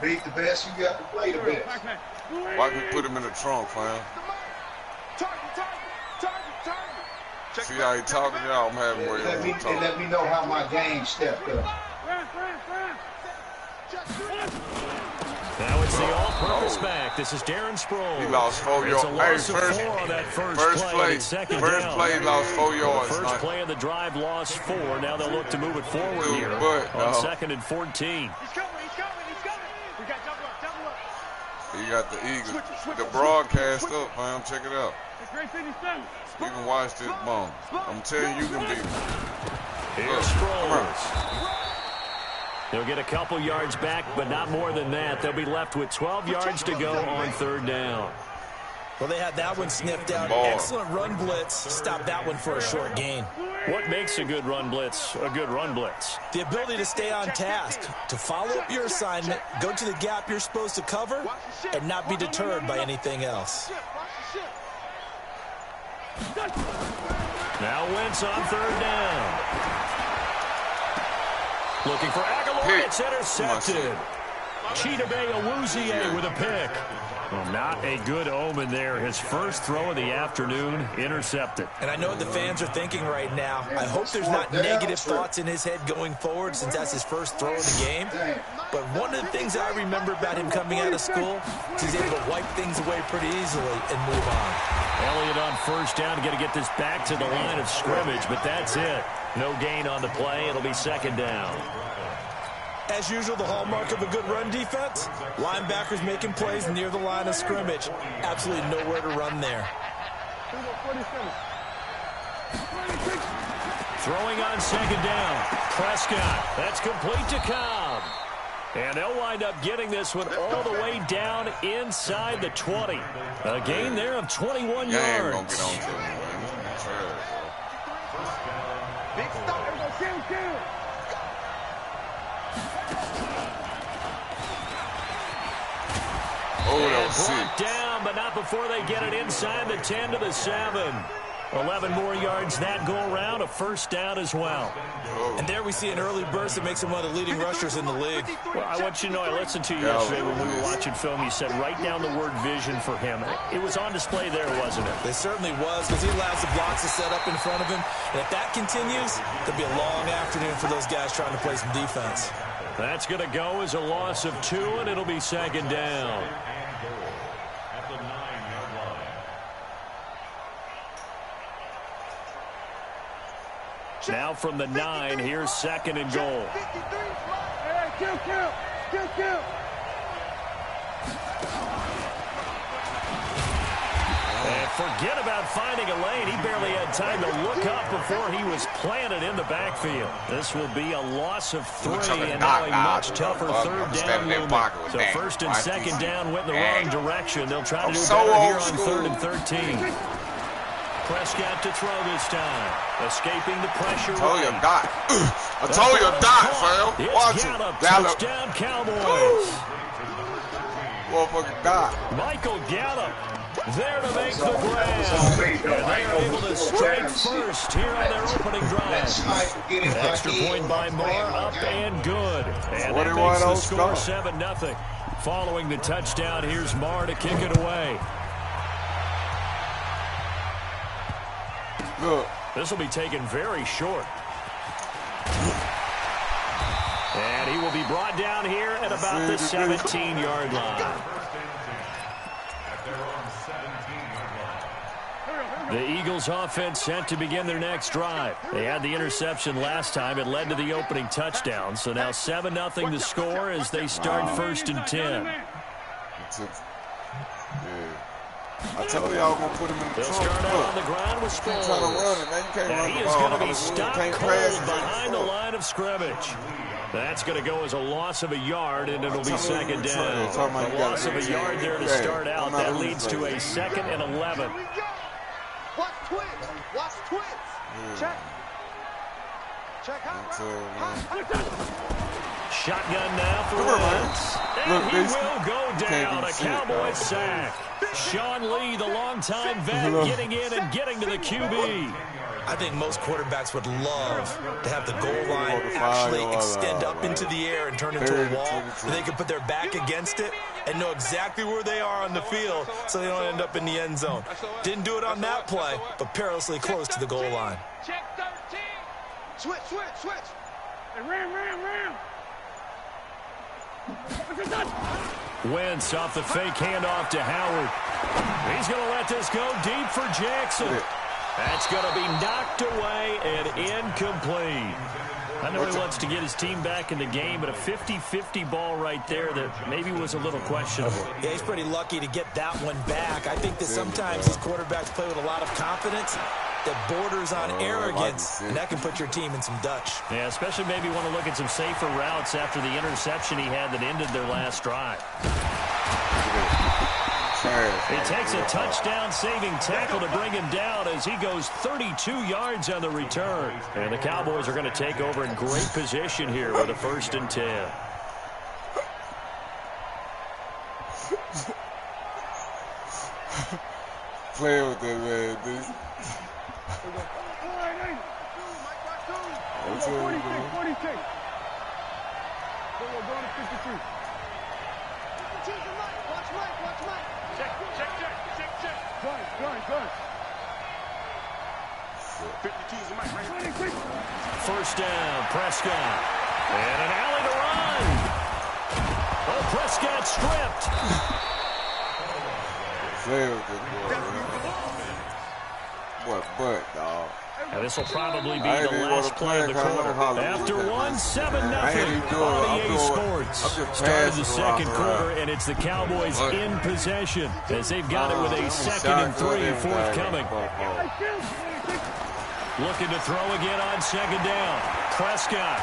Beat the best, you got to play the best. Why can we put him in the trunk, fam? See how he talking y'all? I'm having words. Let me know how my game stepped up. Now it's the all-purpose back. This is Darren Sproles. He lost 4 yards. Hey, first play, lost 4 yards. The first play of the drive lost 4. Now they'll look to move it forward here on 2nd and 14. You got the Eagles. The broadcast up, fam. Check it out. You can watch this ball. I'm telling you, you can beat it. Here's Sproles. They'll get a couple yards back, but not more than that. They'll be left with 12 yards to go on 3rd down. Well, they had that one sniffed out. Excellent run blitz. Stop that one for a short gain. What makes a good run blitz a good run blitz? The ability to stay on task, to follow up your assignment, go to the gap you're supposed to cover, and not be deterred by anything else. Now Wentz on 3rd down. Looking for Aguilar. It's intercepted. Chidobe Awuzie with a pick. Well, not a good omen there. His first throw of the afternoon intercepted. And I know what the fans are thinking right now. I hope there's not negative thoughts in his head going forward since that's his first throw of the game. But one of the things I remember about him coming out of school is he's able to wipe things away pretty easily and move on. Elliott on 1st down, got to get this back to the line of scrimmage, but that's it. No gain on the play. It'll be 2nd down. As usual, the hallmark of a good run defense, linebackers making plays near the line of scrimmage. Absolutely nowhere to run there. Throwing on 2nd down. Prescott. That's complete to Cobb. And they'll wind up getting this one all the way down inside the 20. A gain there of 21 yards. Brought down, but not before they get it inside the 10 to the 7. 11 more yards that go around, a 1st down as well. And there we see an early burst that makes him one of the leading rushers in the league. Well, I want you to know, I listened to you yesterday when we were watching film. You said write down the word vision for him. It was on display there, wasn't it? It certainly was, because he allows the blocks to set up in front of him. And if that continues, it'll be a long afternoon for those guys trying to play some defense. That's going to go as a loss of 2, and it'll be 2nd down. Now from the 9, here's 2nd and goal. And forget about finding a lane. He barely had time to look up before he was planted in the backfield. This will be a loss of 3, and now a much tougher 3rd down looming. So 1st and 2nd down went in the wrong direction. They'll try to do better here on 3rd and 13. Prescott to throw this time. Escaping the pressure. I told you dot. I told you dot, fam. Watch it. Gallup. Touchdown, Cowboys. Motherfucking dot. Michael Gallup there to make the grab. And they are able to strike first here on their opening drive. Extra point by Moore, up and good. And that makes the score 7-0. Following the touchdown, here's Marr to kick it away. This will be taken very short. And he will be brought down here at about the 17-yard line. The Eagles offense set to begin their next drive. They had the interception last time. It led to the opening touchdown. So now 7-0 the score as they start 1st and 10. I told you I was going to put him in the trunk. They'll start out on the ground with Sproles. He is going to be stopped cold behind the line of scrimmage. That's going to go as a loss of a yard, and it'll be 2nd down. A loss of a yard there to start out. That leads to a 2nd and 11. Watch twins. Watch twins. Check. Check out. Shotgun now for Wentz. And he will go down. A Cowboy sack. Sean Lee, the longtime vet, getting in and getting to the QB. I think most quarterbacks would love to have the goal line actually extend up into the air and turn into a wall, where they can put their back against it and know exactly where they are on the field so they don't end up in the end zone. Didn't do it on that play, but perilously close to the goal line. Check 13. Switch. Ram. Wentz off the fake handoff to Howard. He's going to let this go deep for Jackson. That's going to be knocked away and incomplete. I know he wants to get his team back in the game, but a 50-50 ball right there that maybe was a little questionable. Yeah, he's pretty lucky to get that one back. I think that sometimes these quarterbacks play with a lot of confidence that borders on arrogance, and that can put your team in some Dutch. Yeah, especially maybe want to look at some safer routes after the interception he had that ended their last drive. It takes a touchdown-saving tackle to bring him down as he goes 32 yards on the return. And the Cowboys are going to take over in great position here with a 1st and 10. Play with that, man, dude. 46. Watch Mike. Check. Good. 52 is the mic, right? 1st down, Prescott. And an alley to run. Oh, Prescott stripped. Play with that, boy. What, dog? Now this will probably be the last play of the quarter. After 1-7-0, RDA Sports started the second quarter, and it's the Cowboys in possession as they've got it with a 2nd and 3 forthcoming. Looking to throw again on 2nd down. Prescott.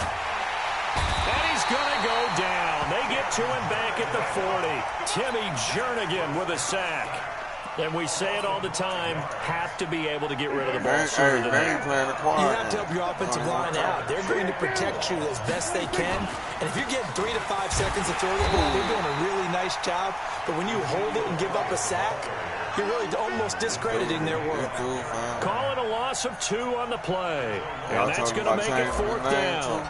And he's going to go down. They get to him back at the 40. Timmy Jernigan with a sack. And we say it all the time, have to be able to get rid of the ball sooner than that. You have to help your offensive line out. They're going to protect you as best they can. And if you're getting 3 to 5 seconds to throw the ball, they're doing a really nice job. But when you hold it and give up a sack, you're really almost discrediting their work. Call it a loss of 2 on the play. And that's going to make it 4th down.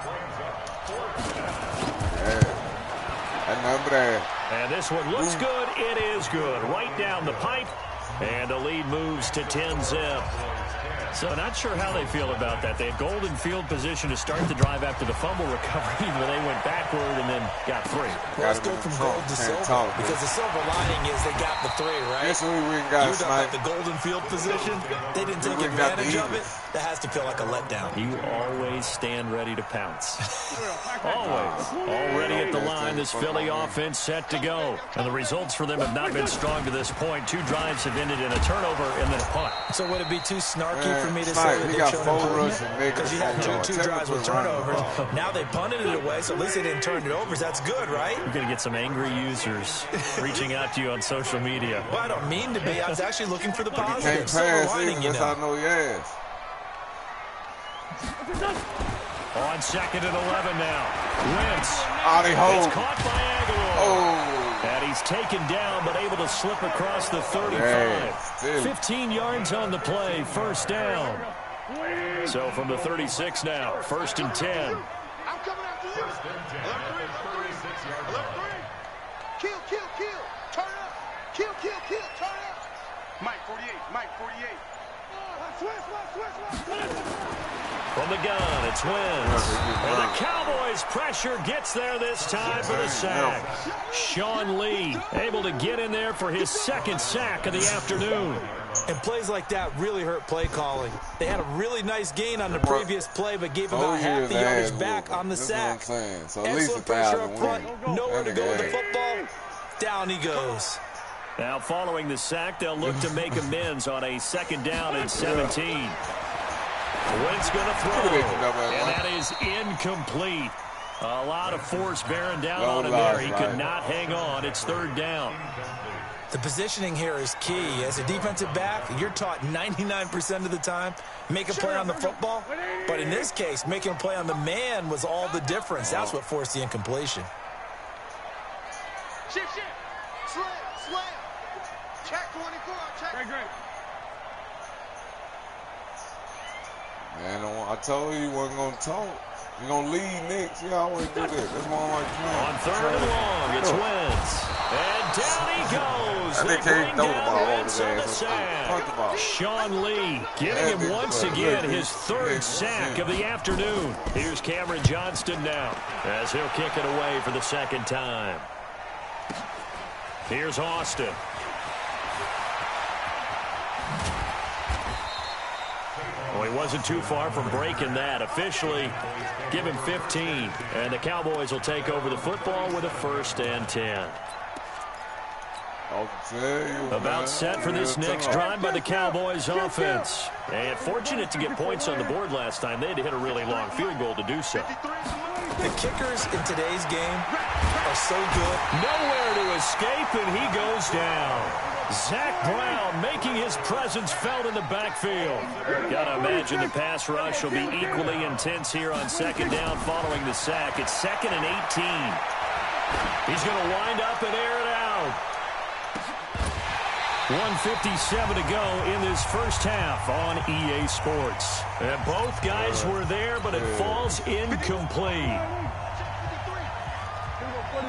And this one looks good. It is good. Right down the pipe. And the lead moves to 10-zip. So not sure how they feel about that. They had golden field position to start the drive after the fumble recovery, but they went backward and then got 3. Well, let's go from gold to silver, because the silver lining is they got the 3, right? Yes, we got you talk about the golden field position. They didn't take advantage of it. That has to feel like a letdown. You always stand ready to pounce. Always. Already at the line, this Philly offense set to go. And the results for them have not been strong to this point. 2 drives have ended in a turnover and then a punt. So would it be too snarky for me to say that they've shown improvement? Because you had 2 drives with turnovers. Now they punted it away, so at least they didn't turn it over. That's good, right? You're going to get some angry users reaching out to you on social media. Well, I don't mean to be. I was actually looking for the positive. You can't pass either. That's how I know your ass. On 2nd and 11 now. Wentz. It's caught by Aguilar. And he's taken down, but able to slip across the 35. 15 yards on the play. 1st down. So from the 36 now. 1st and 10. I'm coming after you. Kill. Turn up. Kill. Turn up. Mike 48. From the gun, it's Wentz. And the Cowboys' pressure gets there this time for the sack. Sean Lee able to get in there for his 2nd sack of the afternoon. And plays like that really hurt play calling. They had a really nice gain on the previous play, but gave about half the yardage back on the sack. So excellent pressure up front. Nowhere to go with the football. Down he goes. Now following the sack, they'll look to make amends on a 2nd down and 17. Wentz going to throw, and that is incomplete. A lot of force bearing down on him there. He could not hang on. It's 3rd down. The positioning here is key. As a defensive back, you're taught 99% of the time, make a play on the football. But in this case, making a play on the man was all the difference. That's what forced the incompletion. Shift. Slam. Check 24. Check. Great. Man, I told you he wasn't going to talk. You're going to lead next. You always do that. That's why I like playing. On third and long, it's Wentz. And down he goes. I think he throw the ball over on the sack. Sean Lee getting him once again his third sack of the afternoon. Here's Cameron Johnston now as he'll kick it away for the second time. Here's Austin. Well, he wasn't too far from breaking that. Officially, give him 15. And the Cowboys will take over the football with a 1st and 10. About set for this next drive by the Cowboys offense. And fortunate to get points on the board last time. They had to hit a really long field goal to do so. The kickers in today's game are so good. Nowhere to escape, and he goes down. Zach Brown making his presence felt in the backfield. Gotta imagine the pass rush will be equally intense here on second down following the sack. It's 2nd and 18. He's going to wind up and air it out. 1:57 to go in this first half on EA Sports. And both guys were there, but it falls incomplete.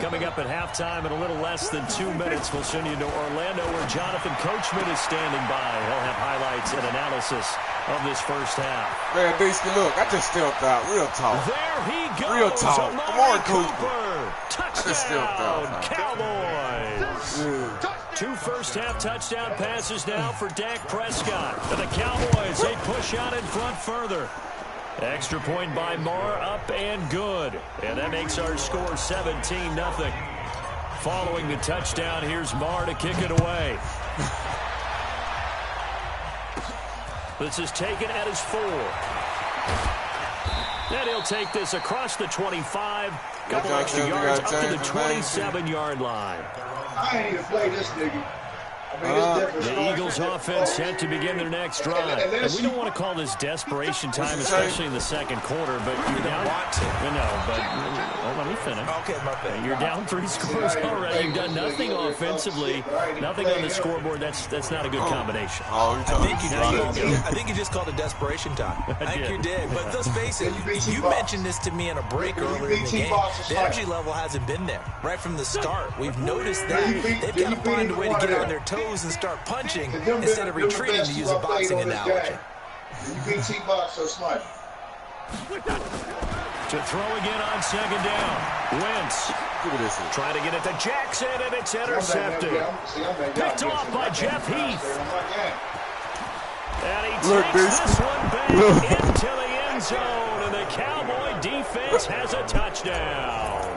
Coming up at halftime in a little less than 2 minutes, we'll send you to Orlando where Jonathan Coachman is standing by. He'll have highlights and analysis of this first half. Man, Beastie, look, I just stepped out. Real talk. There he goes. Real talk. Come on, Cooper. Touchdown, Cowboys. Yeah. 2 first-half touchdown passes now for Dak Prescott. And the Cowboys, they push out in front further. Extra point by Marr, up and good. And that makes our score 17-0. Following the touchdown, here's Marr to kick it away. This is taken at his 4. And he'll take this across the 25. Couple extra yards up to the 27-yard line. I ain't even play this nigga. The Eagles offense set to begin their next drive. And we don't want to call this desperation time, especially in the second quarter, but you're down. Let me finish. Okay, my bad. You're down 3 scores already. You've done nothing offensively, nothing on the scoreboard. That's not a good combination. I think you just called it desperation time. I think you did. But let's face it, you mentioned this to me in a break earlier in the game. The energy level hasn't been there right from the start. We've noticed that. They've got to find a way to get on their toes and start punching instead of retreating, to use a boxing analogy. You beat T-Box so smart. To throw again on second down. Wentz trying to get it to Jackson, and it's intercepted. Picked off by Jeff Heath. And he takes this one back into the end zone, and the Cowboy defense has a touchdown.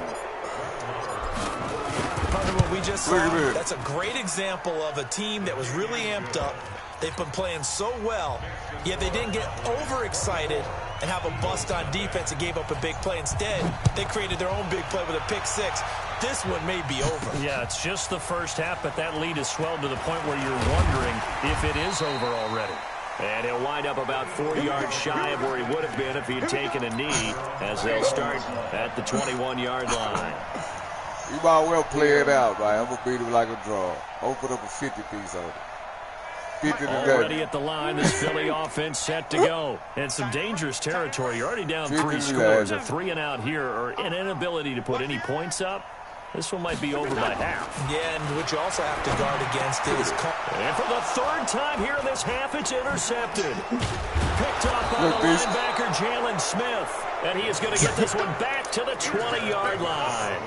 What we just saw, that's a great example of a team that was really amped up. They've been playing so well, yet they didn't get overexcited and have a bust on defense and gave up a big play. Instead, they created their own big play with a pick 6. This one may be over. Yeah, it's just the first half, but that lead has swelled to the point where you're wondering if it is over already. And he'll wind up about 4 yards shy of where he would have been if he'd taken a knee, as they'll start at the 21-yard line. You might well play it out, right? I'm going to beat him like a draw. Open up a 50-piece on it. 50 already at the line, this Philly offense set to go. And some dangerous territory. You're already down 3 scores. A 3-and-out here, or an inability to put any points up. This one might be over by half. Yeah, and what you also have to guard against is... And for the 3rd time here in this half, it's intercepted. Picked up by the linebacker, Jalen Smith. And he is going to get this one back to the 20-yard line.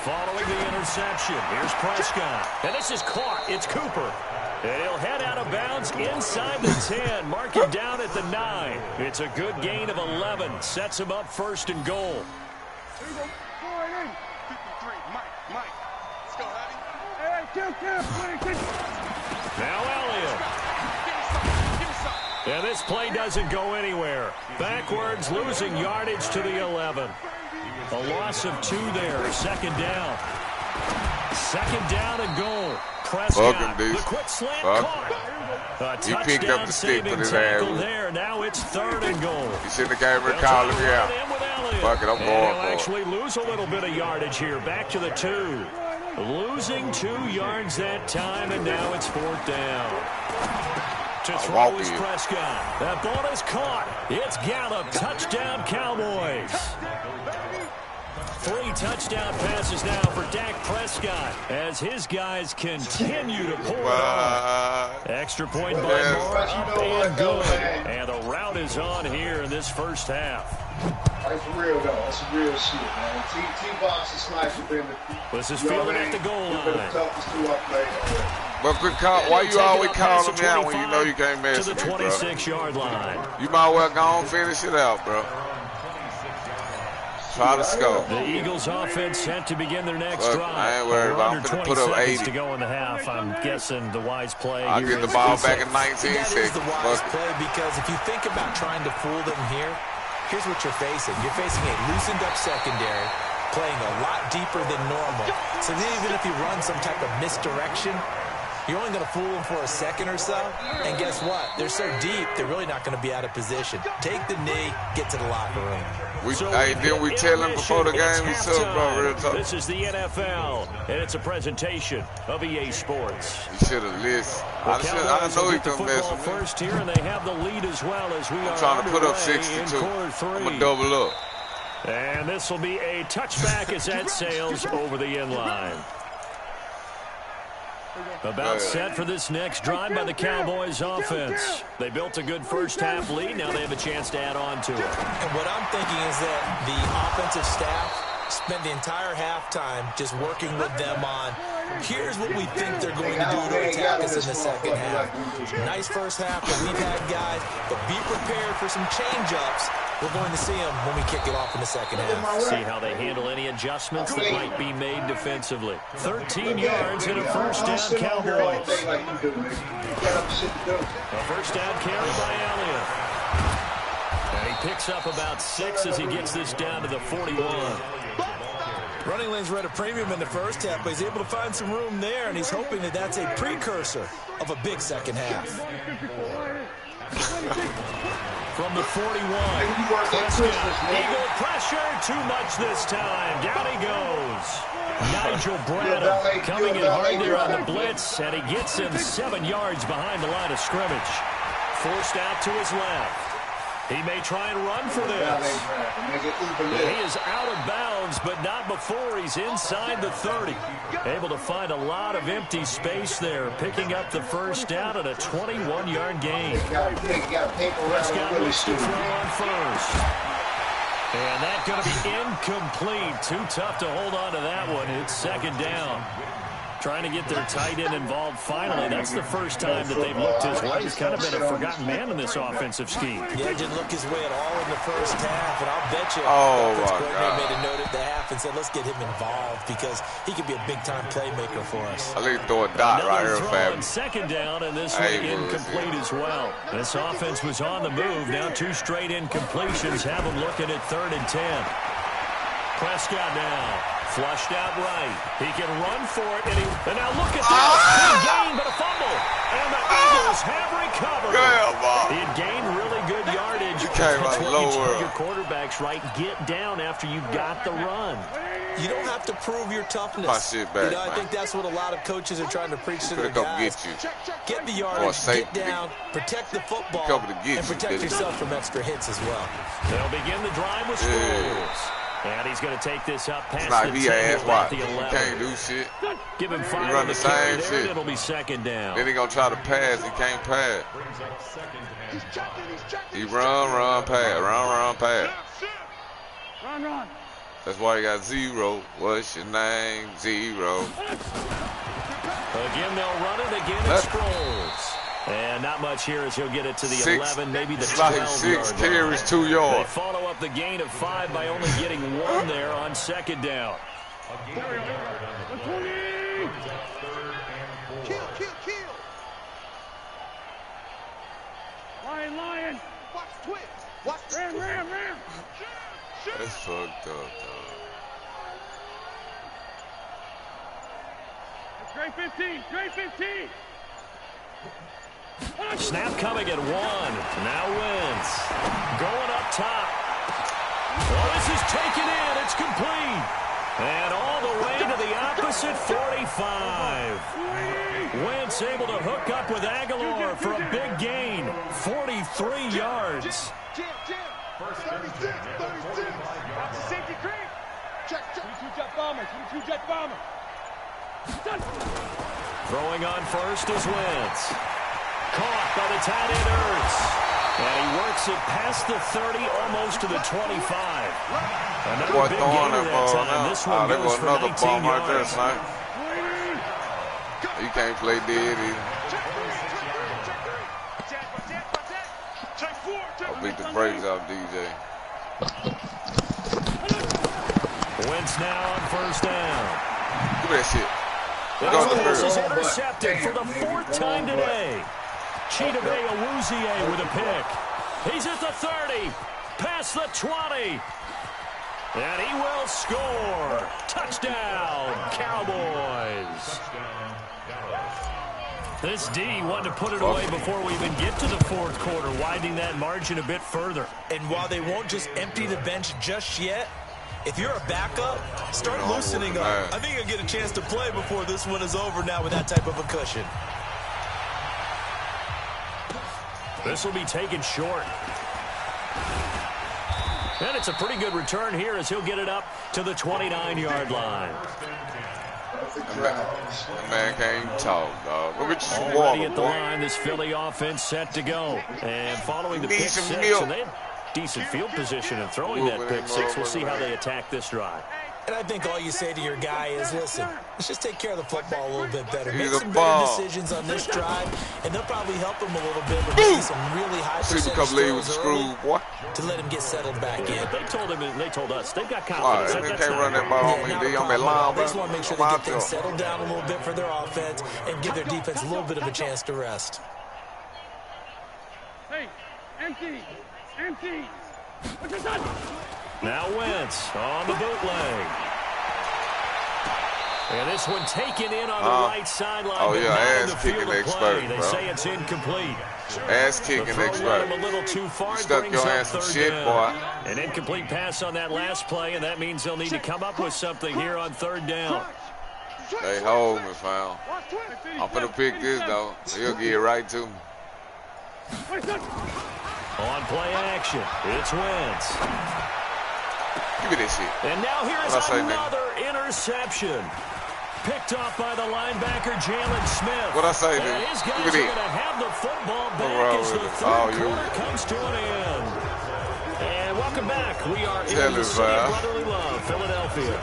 Following the interception, here's Prescott. And this is caught. It's Cooper. And he'll head out of bounds inside the 10. Mark him down at the 9. It's a good gain of 11. Sets him up 1st and goal. Now Elliott. And this play doesn't go anywhere. Backwards, losing yardage to the 11. A loss of 2 there. 2nd down. 2nd down and goal. Prescott, the quick slant caught. A touchdown saving tackle there. Now it's 3rd and goal. You see the game recall him, yeah. Fuck it, I'm going for it. They'll actually lose a little bit of yardage here. Back to the 2. Losing 2 yards that time, and now it's 4th down. To throw is Prescott. That ball is caught. It's Gallup. Touchdown, Cowboys. 3 touchdown passes now for Dak Prescott as his guys continue to pour it on. Extra point by Moore, up and good. And the route is on here in this first half. That's real, though. That's real shit, man. T-Box and Sniper been the... This is fielded at the goal line. The toughest 2 I've played. But why you always calling me out when you know you can't mess with me, bro? To the 26-yard line. You might well go on and finish it out, bro. Try to score. The Eagles offense set to begin their next drive. I ain't worried about it. I'm going to put up 80. To go in the half. I'm guessing the wise play. I'll get the ball back in 19 seconds. That is the wise play because if you think about trying to fool them here, here's what you're facing. You're facing a loosened up secondary, playing a lot deeper than normal. So even if you run some type of misdirection, you're only going to fool them for a second or so. And guess what? They're so deep, they're really not going to be out of position. Take the knee, get to the locker room. Didn't we tell him before the game? We said, bro, real talk. This is the NFL, and it's a presentation of EA Sports. He should have listened. I know he couldn't mess with me. First here, and they have the lead as well as we are trying to put up 62. I'm going to double up. And this will be a touchback as that sails over the end line. About set for this next drive by the Cowboys offense. They built a good first half lead. Now they have a chance to add on to it. And what I'm thinking is that the offensive staff spent the entire halftime just working with them on, here's what we think they're going to do to attack us in the second half. Nice first half that we've had, guys, but be prepared for some change-ups. We're going to see them when we kick it off in the second half. See how they handle any adjustments that might be made defensively. 13 yards and a first down, Cowboys. A first down carry by Elliott. And he picks up about 6 as he gets this down to the 41. Running lanes were at a premium in the first half, but he's able to find some room there, and he's hoping that that's a precursor of a big second half. From the 41, Eagle pressure, too much this time. Down he goes. Nigel Bradham coming in hard there on the blitz, and he gets him 7 yards behind the line of scrimmage. Forced out to his left. He may try and run for this. He is out of bounds, but not before he's inside the 30. Able to find a lot of empty space there, picking up the first down at a 21-yard gain. Prescott looks to throw on first. And that's going to be incomplete. Too tough to hold on to that one. It's second down. Trying to get their tight end involved finally. That's the first time that they've looked his way. He's kind of been a forgotten man in this offensive scheme. Yeah, didn't look his way at all in the first half. And I'll bet you the offense coordinator made a note at the half and said, let's get him involved because he could be a big-time playmaker for us. I think throw a dot right here, Fab. Second down, and this one incomplete as well. This offense was on the move. Now 2 straight incompletions have them looking at 3rd and 10. Prescott now. Flushed out right. He can run for it. And now look at this. He gained, but a fumble. And the Eagles have recovered. He had gained really good yardage. That's what you tell your quarterbacks, right? Get down after you got the run. You don't have to prove your toughness. I think that's what a lot of coaches are trying to preach to their guys. Get the yardage, get down, protect the football, and protect yourself from extra hits as well. They'll begin the drive with Sproles. And he's going to take this up past the 10 at the 11. He can't do shit. Give him 5 he run the same there, shit. It'll be second down. Then he going to try to pass. He can't pass. He run, pass. Run, pass. Run. That's why he got 0. What's your name? 0. Again, they'll run it. Again, it's Sproles. And not much here as he'll get it to the 11, maybe the 12. 6 carries, 2 yards. They follow up the gain of 5 by only getting 1 there on second down. Kill. Lion. Watch twitch. Watch ram. That's fucked up, dog. Straight 15. Snap coming at 1. Now Wentz. Going up top. Well, this is taken in. It's complete. And all the way to the opposite 45. Wentz able to hook up with Aguilar for a big gain. 43 yards. First 36. Watch the safety creep. Check. 22 jet bomber. 22 jet bomber. Throwing on first is Wentz. Caught by the tight end Ertz. And he works it past the 30, almost to the 25. Another big gainer that time. This one goes for 19 bomb right there, yards. Snipe. He can't play dead either. I'll beat the brakes off DJ. Wentz now on first down. Look at that shit. This is intercepted for the 4th time today. Chidobe Awuzie with a pick. He's at the 30, past the 20. And he will score. Touchdown, Cowboys. This D wanted to put it away before we even get to the 4th quarter, widening that margin a bit further. And while they won't just empty the bench just yet, if you're a backup, start loosening up. I think you'll get a chance to play before this one is over now with that type of a cushion. This will be taken short. And it's a pretty good return here as he'll get it up to the 29-yard line. That man can't even talk, dog. Go get you some Already water, at the boy. line, this Philly offense set to go. And following the pick Need some 6, milk. and they have decent field position and throwing that pick 6. We'll see how they attack this drive. And I think all you say to your guy is, listen, let's just take care of the football a little bit better. Make He's a some ball. better decisions on this drive, and they'll probably help him a little bit with maybe some really high See percentage the couple lead with throws the early screw, boy. to let him get settled back in. But they told him, and they told us, they've got Why? confidence. They can't run that ball on me. not They a on that problem at all. line, They just want to make sure they get things bro. settled down a little bit for their offense and give their defense a little bit of a chance to rest. Hey, empty. Now Wentz on the bootleg. And this one taken in on the right sideline. Oh, but yeah, not in ass the kicking field of expert, play. They bro. say it's incomplete. Ass The kicking throw expert. led him a little too far. You It stuck brings your up ass some 3rd shit, down. boy. An incomplete pass on that last play, and that means they'll need to come up with something here on 3rd down. They hold me, fam. I'm finna pick this, though. He'll get right to me. On play action, it's Wentz. Give me this shit. And now here's What'd I say, another interception. Picked off by the linebacker, Jalen Smith. What'd I say, And dude? his guys Look are at going it. to have the football What's back wrong as the with it? 3rd Oh, quarter comes to an end. And welcome back. We are Tell in the him, city of man. brotherly love, Philadelphia.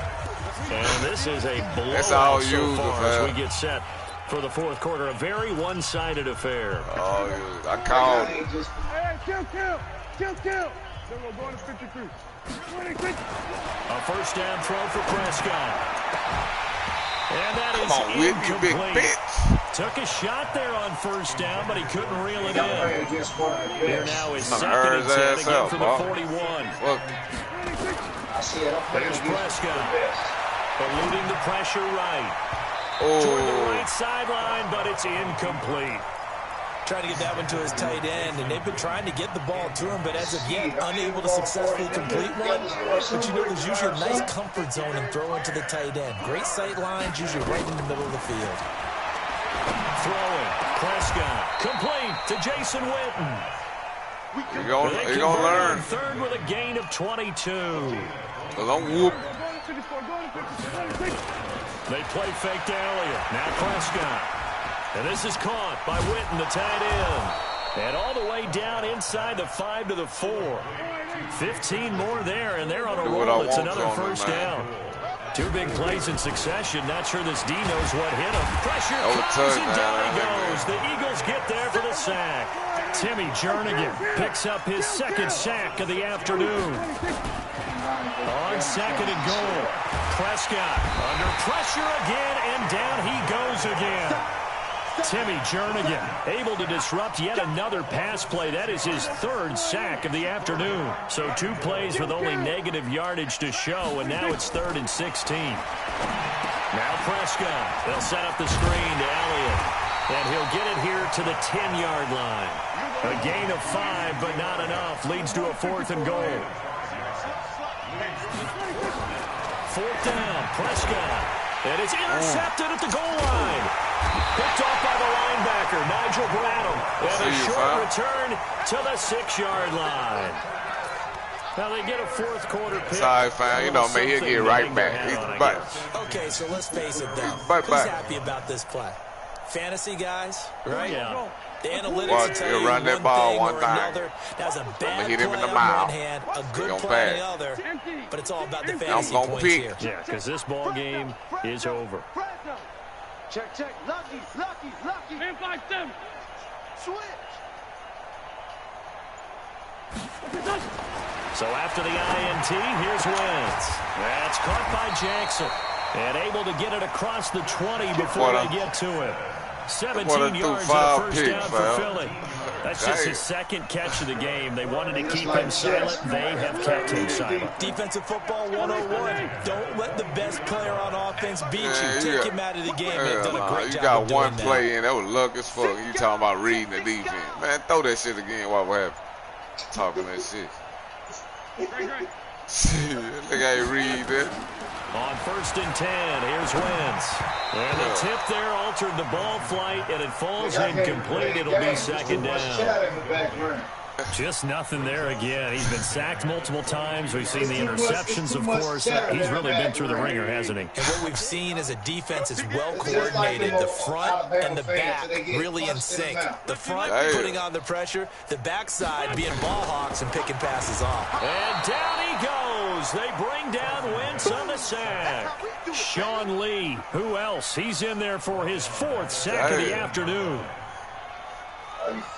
And this is a That's all blowout so you, far man. as we get set for the 4th quarter. A very one-sided affair. Oh, yeah. I called it. Hey, kill. Then we're going to 53. A first down throw for Prescott. And that is Come on, Whip, you big incomplete. bitch. Took a shot there on first down, but he couldn't reel it in. Here now is Gonna 2nd earn and his 10 ass again up, for the Bob. 41. Look, There's Prescott. Eluding the pressure right. Toward the oh, right sideline, but it's incomplete. Trying to get that one to his tight end, and they've been trying to get the ball to him, but as of yet, unable to successfully complete one. But you know, there's usually a nice comfort zone in throwing to the tight end. Great sight lines, usually right in the middle of the field. Throwing. Prescott. Complete to Jason Witten. you're They gonna convert learn. on 3rd with a gain of 22. Cause I'm whoop. They play fake to Elliott. Now Prescott. And this is caught by Witten, the tight end. And all the way down inside the 5 to the 4. 15 more there, and they're on a Do what I roll. It's want another on them, first man. down. 2 big plays in succession. Not sure this D knows what hit him. Pressure That was comes, tough, and down he man. goes. The Eagles get there for the sack. Timmy Jernigan picks up his 2nd sack of the afternoon. On 2nd and goal. Prescott under pressure again, and down he goes again. Timmy Jernigan able to disrupt yet another pass play. That is his 3rd sack of the afternoon. So 2 plays with only negative yardage to show, and now it's 3rd and 16. Now Prescott. They'll set up the screen to Elliott, and he'll get it here to the 10-yard line. A gain of 5, but not enough. Leads to a 4th and goal. 4th down. Prescott. And it's intercepted at the goal line. Picked off by the linebacker, Nigel Bradham. And a short return to the 6-yard line. Now they get a 4th quarter pick. Sorry, fam. You know, man, he'll get right back. He's back. Okay, so let's face it, though. Who's happy about this play? Fantasy guys, right? Yeah. The analytics tell you run that ball one time. That's a bad hit him play in the on mouth. one hand, a good play on the other. But it's all about the fantasy I'm points pick. here. Yeah, because this ball game is over. Check. Lucky. Man, 5-7. Switch. So after the INT, here's Wentz. That's caught by Jackson. And able to get it across the 20 before they get to him. 17 yards and a first down for Philly. That's just his 2nd catch of the game. They wanted to keep him silent. They have kept him silent. Defensive football 101. Don't let the best player on offense beat you. Take him out of the game. They've done a great job. You got one that. play in. That was luck as fuck. You talking about reading the defense. Man, throw that shit again while we're talking that shit. Look how you read that. On 1st and 10, here's Wentz. And the tip there altered the ball flight, and it falls incomplete. It'll be 2nd down. Just nothing there again. He's been sacked multiple times. We've seen the interceptions, of course. He's really been through the ringer, hasn't he? And what we've seen is a defense that's well coordinated. The front and the back really in sync. The front putting on the pressure, the backside being ball hawks and picking passes off. And down he goes. They bring down Wentz on the sack. Sean Lee, who else? He's in there for his 4th sack of the afternoon.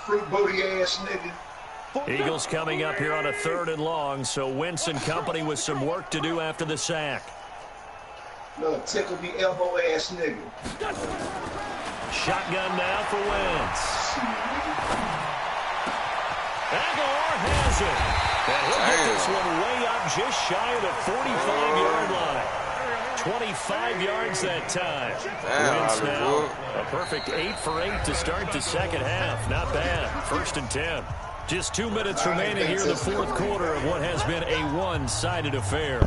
Fruit booty ass nigga. Eagles coming up here on a 3rd and long, so Wentz and company with some work to do after the sack. No, tickle me elbow ass nigga. Shotgun now for Wentz. Aguilar has it. And he'll get this one way up just shy of the 45-yard line. 25 yards that time. Wentz now a perfect 8 for 8 to start the 2nd half. Not bad. 1st and 10. Just 2 minutes remaining here in the 4th quarter of what has been a one-sided affair.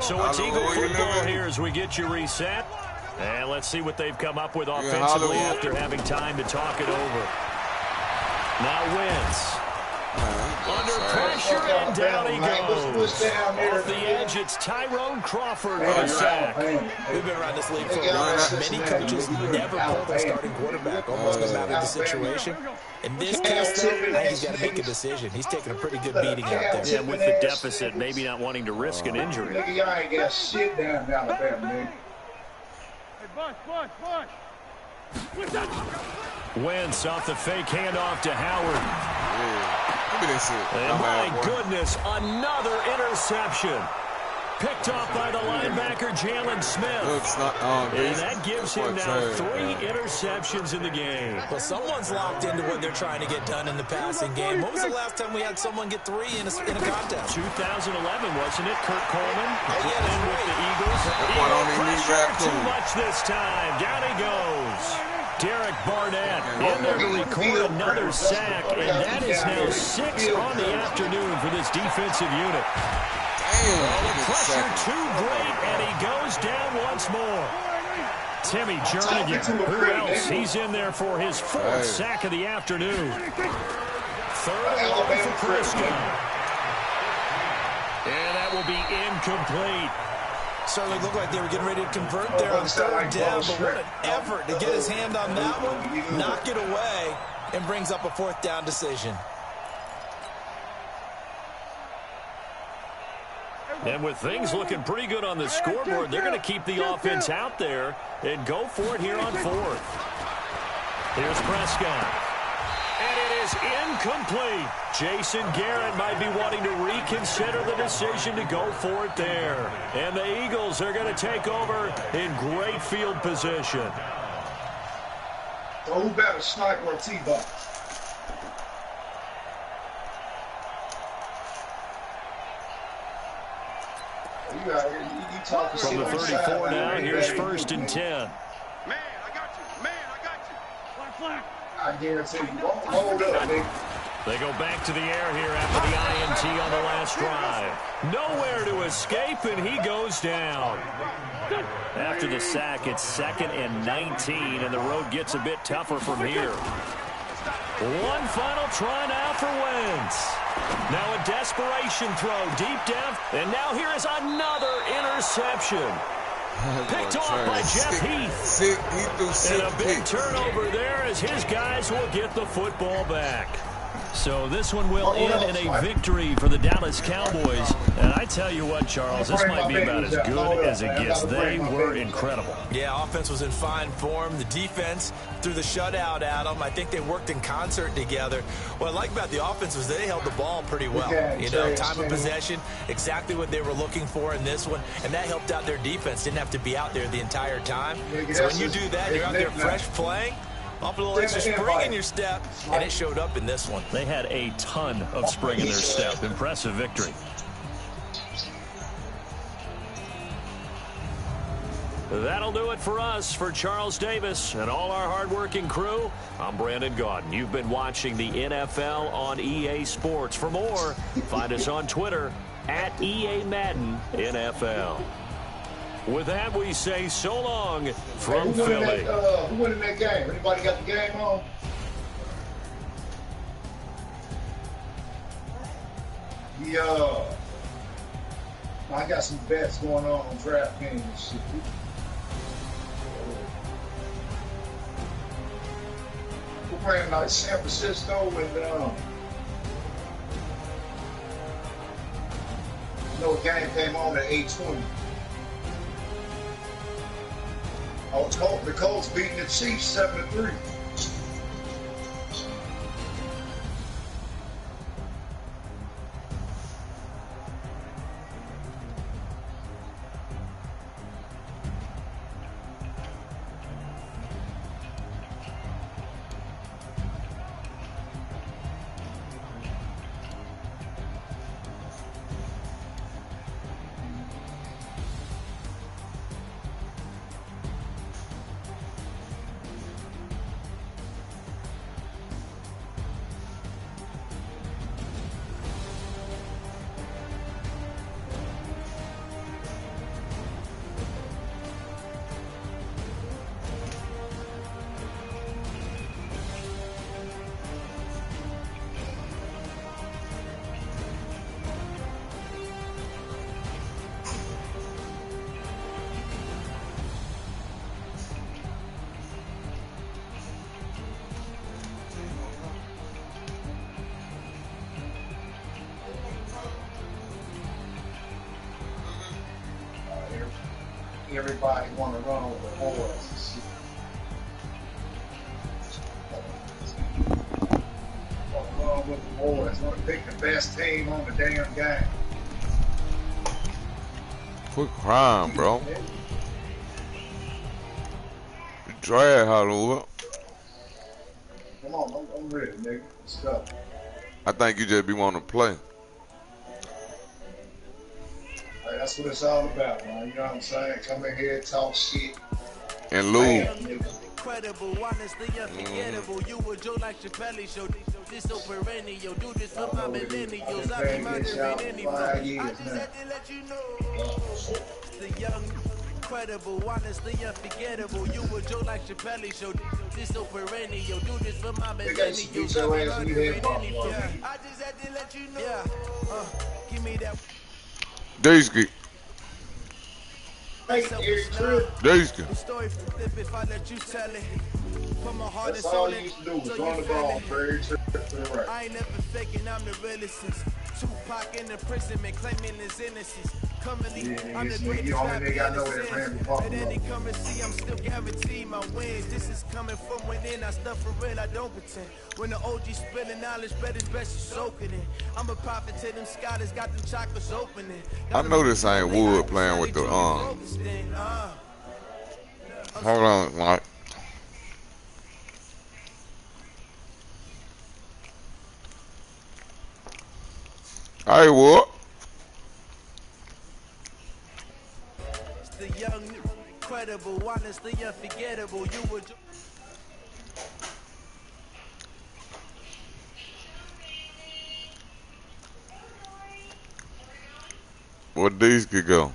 So it's Eagle football here as we get you reset. And let's see what they've come up with offensively after having time to talk it over. Now Wentz. Under pressure, and down he goes. Off the edge, it's Tyrone Crawford with a sack. We've been around this league for a while. Many coaches never pull their starting quarterback, almost no matter the situation. In this case, though, I think he's got to make a decision. He's taking a pretty good beating out there. Yeah, with the deficit, maybe not wanting to risk an injury. Nigga, y'all ain't got shit down in Alabama, nigga. Wentz off the fake handoff to Howard. And my goodness, another interception. Picked off by the linebacker, Jalen Smith. And that gives him now 3 interceptions in the game. Well, someone's locked into what they're trying to get done in the passing game. When was the last time we had someone get 3 in a contest? 2011, wasn't it? Kurt Coleman in with the Eagles. Eagle pressure too much this time. Down he goes. Derek Barnett in there to record another sack, and that is now 6 on the afternoon for this defensive unit. The pressure too great, and he goes down once more. Timmy Jernigan, who else? He's in there for his 4th sack of the afternoon. 3rd and long for Prescott. And that will be incomplete. Certainly looked like they were getting ready to convert there on 3rd down, but what an effort to get his hand on that one, knock it away, and brings up a 4th down decision. And with things looking pretty good on the scoreboard, they're going to keep the offense out there and go for it here on 4th. Here's Prescott. And it is incomplete. Jason Garrett might be wanting to reconsider the decision to go for it there. And the Eagles are going to take over in great field position. So who better, sniper or T-Box? From the 34 now, here's 1st and 10. Man, I got you. Man, I got you. Flag. I guarantee you. Hold up, nigga. They go back to the air here after the INT on the last drive. Nowhere to escape, and he goes down. After the sack, it's 2nd and 19, and the road gets a bit tougher from here. One final try now for Wentz. Now a desperation throw deep down, and now here is another interception. Picked off by Jeff Heath. And a big turnover there as his guys will get the football back. So this one will end in a victory for the Dallas Cowboys. And I tell you what, Charles, this might be about as good as it gets. They were incredible. Yeah, offense was in fine form. The defense threw the shutout at them. I think they worked in concert together. What I like about the offense was they held the ball pretty well. You know, time of possession, exactly what they were looking for in this one. And that helped out their defense. Didn't have to be out there the entire time. So when you do that, you're out there fresh playing. Off a little extra spring in your step, and it showed up in this one. They had a ton of spring in their step. Impressive victory. That'll do it for us. For Charles Davis and all our hardworking crew, I'm Brandon Gaudin. You've been watching the NFL on EA Sports. For more, find us on Twitter at EA Madden NFL. With that, we say so long from Philly. Who won in that game? Anybody got the game on? I got some bets going on DraftKings. We're playing like San Francisco and no game came on at 8:20. The Colts beating the Chiefs 7-3. Everybody want to run over the boys. Run with the boys. Want to pick the best team on the damn game. Quit crying, bro. You trash, Hollywood. Come on, I'm ready, nigga. Let's go. I think you just be wanting to play. That's what it's all about, man. You know what I'm saying? Come in here, talk shit, and lose. Incredible, honestly unforgettable. You were Joe like Chappelle show. This so perennial. Do this for my millennials. I be murdering anyone. I just had to let you know. The young, incredible, honestly unforgettable. You were Joe like Chappelle show. This so perennial. Do this for my millennials. I be murdering anyone. I just had to let you know. Give me that. Daisy. Daisy. Story flip if I let you tell it. Put my heart That's all you used to do was run the ball very to the right. I ain't never faking, I'm the realest since Tupac in imprisonment, claiming his innocence. Commonly, I'm the greatest rapper in the sense. At any currency, I'm still guaranteed my wins. This is coming from within, I stuff for real, I don't pretend. When the OG spilling knowledge, bet it's best you soak it in. I'm a prophet to them scholars, got them chakras opening. I know this ain't Wood playing with the Hold on, Mike. Hey, what? It's the young, incredible, honestly unforgettable. You were. Where these could go?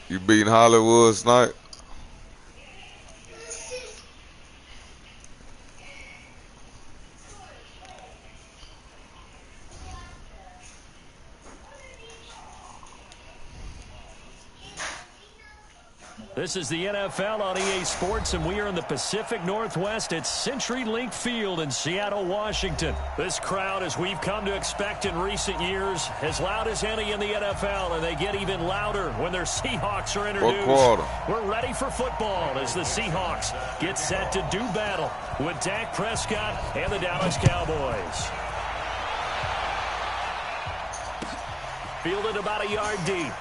You beating Hollywood tonight? This is the NFL on EA Sports, and we are in the Pacific Northwest at CenturyLink Field in Seattle, Washington. This crowd, as we've come to expect in recent years, as loud as any in the NFL, and they get even louder when their Seahawks are introduced. What quarter? We're ready for football as the Seahawks get set to do battle with Dak Prescott and the Dallas Cowboys. Fielded about a yard deep.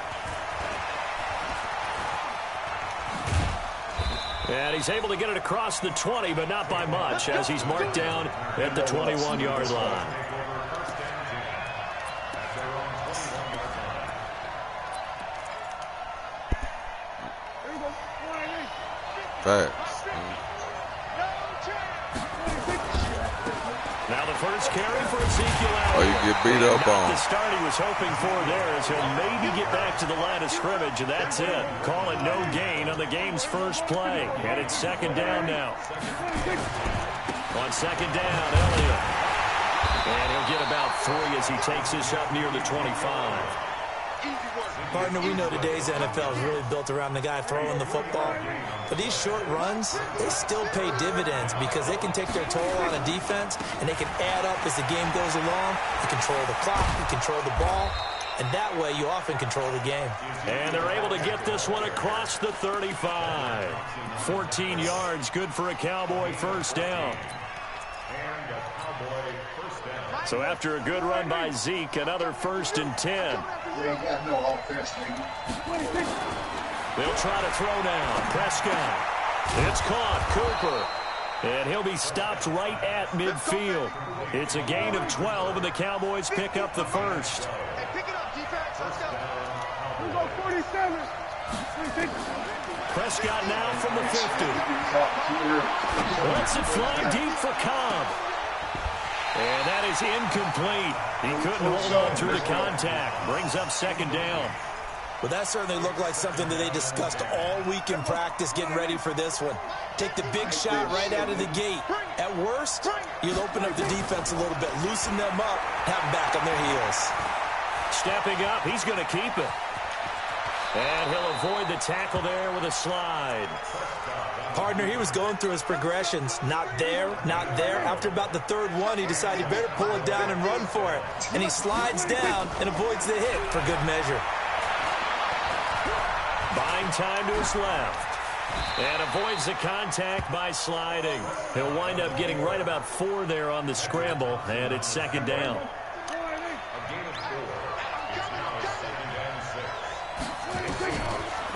And he's able to get it across the 20, but not by much, as he's marked down at the 21-yard line. Facts. Now the first carry for Ezekiel Elliott. Oh, you get beat up on. The start he was hoping for there as he'll maybe get back to the line of scrimmage, and that's it. Call it no gain on the game's first play. And it's second down now. On second down, Elliott. And he'll get about 3 as he takes this up near the 25. Partner, we know today's NFL is really built around the guy throwing the football. But these short runs, they still pay dividends because they can take their toll on a defense and they can add up as the game goes along. You control the clock, you control the ball, and that way you often control the game. And they're able to get this one across the 35. 14 yards, good for a Cowboy first down. So after a good run by Zeke, another 1st and 10. We ain't got no offense, nigga. They'll try to throw now. Prescott. It's caught. Cooper. And he'll be stopped right at midfield. It's a gain of 12, and the Cowboys pick up the first. Hey, pick it up, defense. Let's go. We go 47. Prescott now from the 50. Lets it fly deep for Cobb. And that is incomplete. He couldn't hold on through the contact. Brings up second down. Well, that certainly looked like something that they discussed all week in practice getting ready for this one. Take the big shot right out of the gate. At worst, you'll open up the defense a little bit, loosen them up, have them back on their heels. Stepping up, he's going to keep it. And he'll avoid the tackle there with a slide. Partner, he was going through his progressions. Not there, not there. After about the third one, he decided he better pull it down and run for it. And he slides down and avoids the hit for good measure. Buying time to his left. And avoids the contact by sliding. He'll wind up getting right about 4 there on the scramble, and it's second down.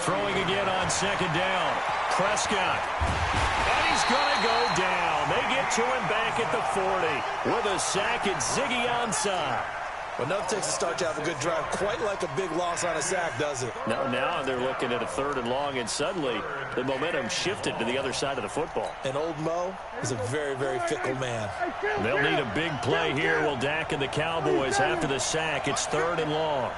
Throwing again on second down. Prescott. And he's going to go down. They get to him back at the 40 with a sack. It's Ziggy Ansah. Well, enough takes to start to have a good drive. Quite like a big loss on a sack, does it? Now they're looking at a 3rd and long, and suddenly the momentum shifted to the other side of the football. And old Mo is a very, very fickle man. They'll need a big play here. Will Dak and the Cowboys after the sack. It's 3rd and long.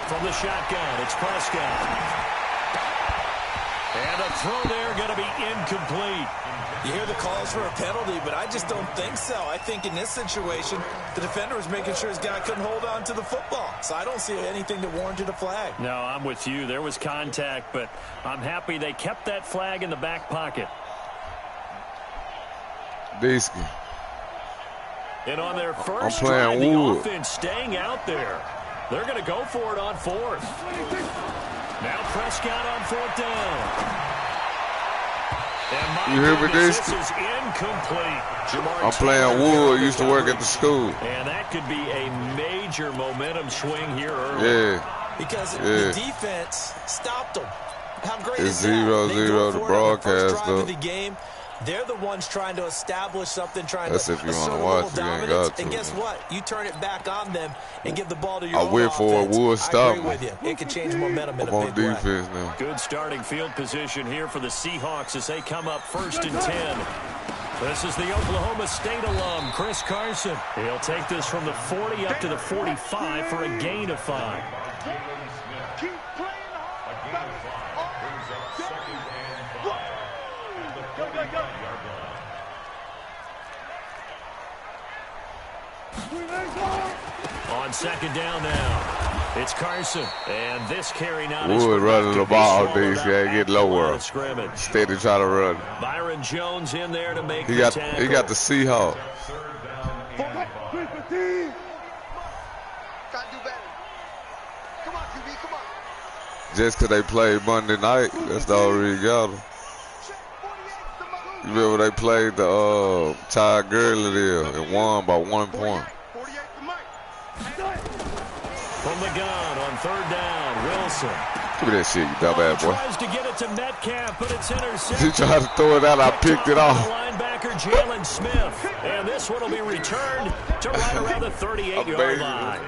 From the shotgun, it's Prescott. And a throw there going to be incomplete. You hear the calls for a penalty, but I just don't think so. I think in this situation, the defender was making sure his guy couldn't hold on to the football. So I don't see anything that warranted a flag. No, I'm with you. There was contact, but I'm happy they kept that flag in the back pocket. Bisky. And on their first drive, the offense staying out there. They're going to go for it on 4th. Now Prescott on 4th down. You hear me, this is incomplete. I'm playing Wood. Used to work at the school. And that could be a major momentum swing here early. Yeah. Because the defense stopped them. How great it's is that? 0-0 the broadcast of the game. They're the ones trying to establish something, trying That's to if you assert wanna a watch, little you ain't dominance. got to, And guess man. what? You turn it back on them and give the ball to your I own went for it, offense. would I stop agree me. with you. It can change momentum in I'm a on big way. defense now. Good starting field position here for the Seahawks as they come up 1st and 10. This is the Oklahoma State alum, Chris Carson. He'll take this from the 40 up to the 45 for a gain of 5. Keep playing hard. Go, go, go. On 2nd down now, it's Carson. And this carry now Wood running the ball, these guys get lower. Scrimmage. Steady try to run. Byron Jones in there to make He the got tackle. the Seahawks. Gotta do better. Come on, QB, come on. Just because they played Monday night, that's the only reason he got them. You remember they played the Ty Gurley there and won by 1 point. From the gun on 3rd down, Wilson. Give me that shit, you dumbass boy. Tries to get it to Metcalf, but it's intercepted. He tried to throw it out, I picked it off. Linebacker Jalen Smith. And this one will be returned to right around the 38-yard line.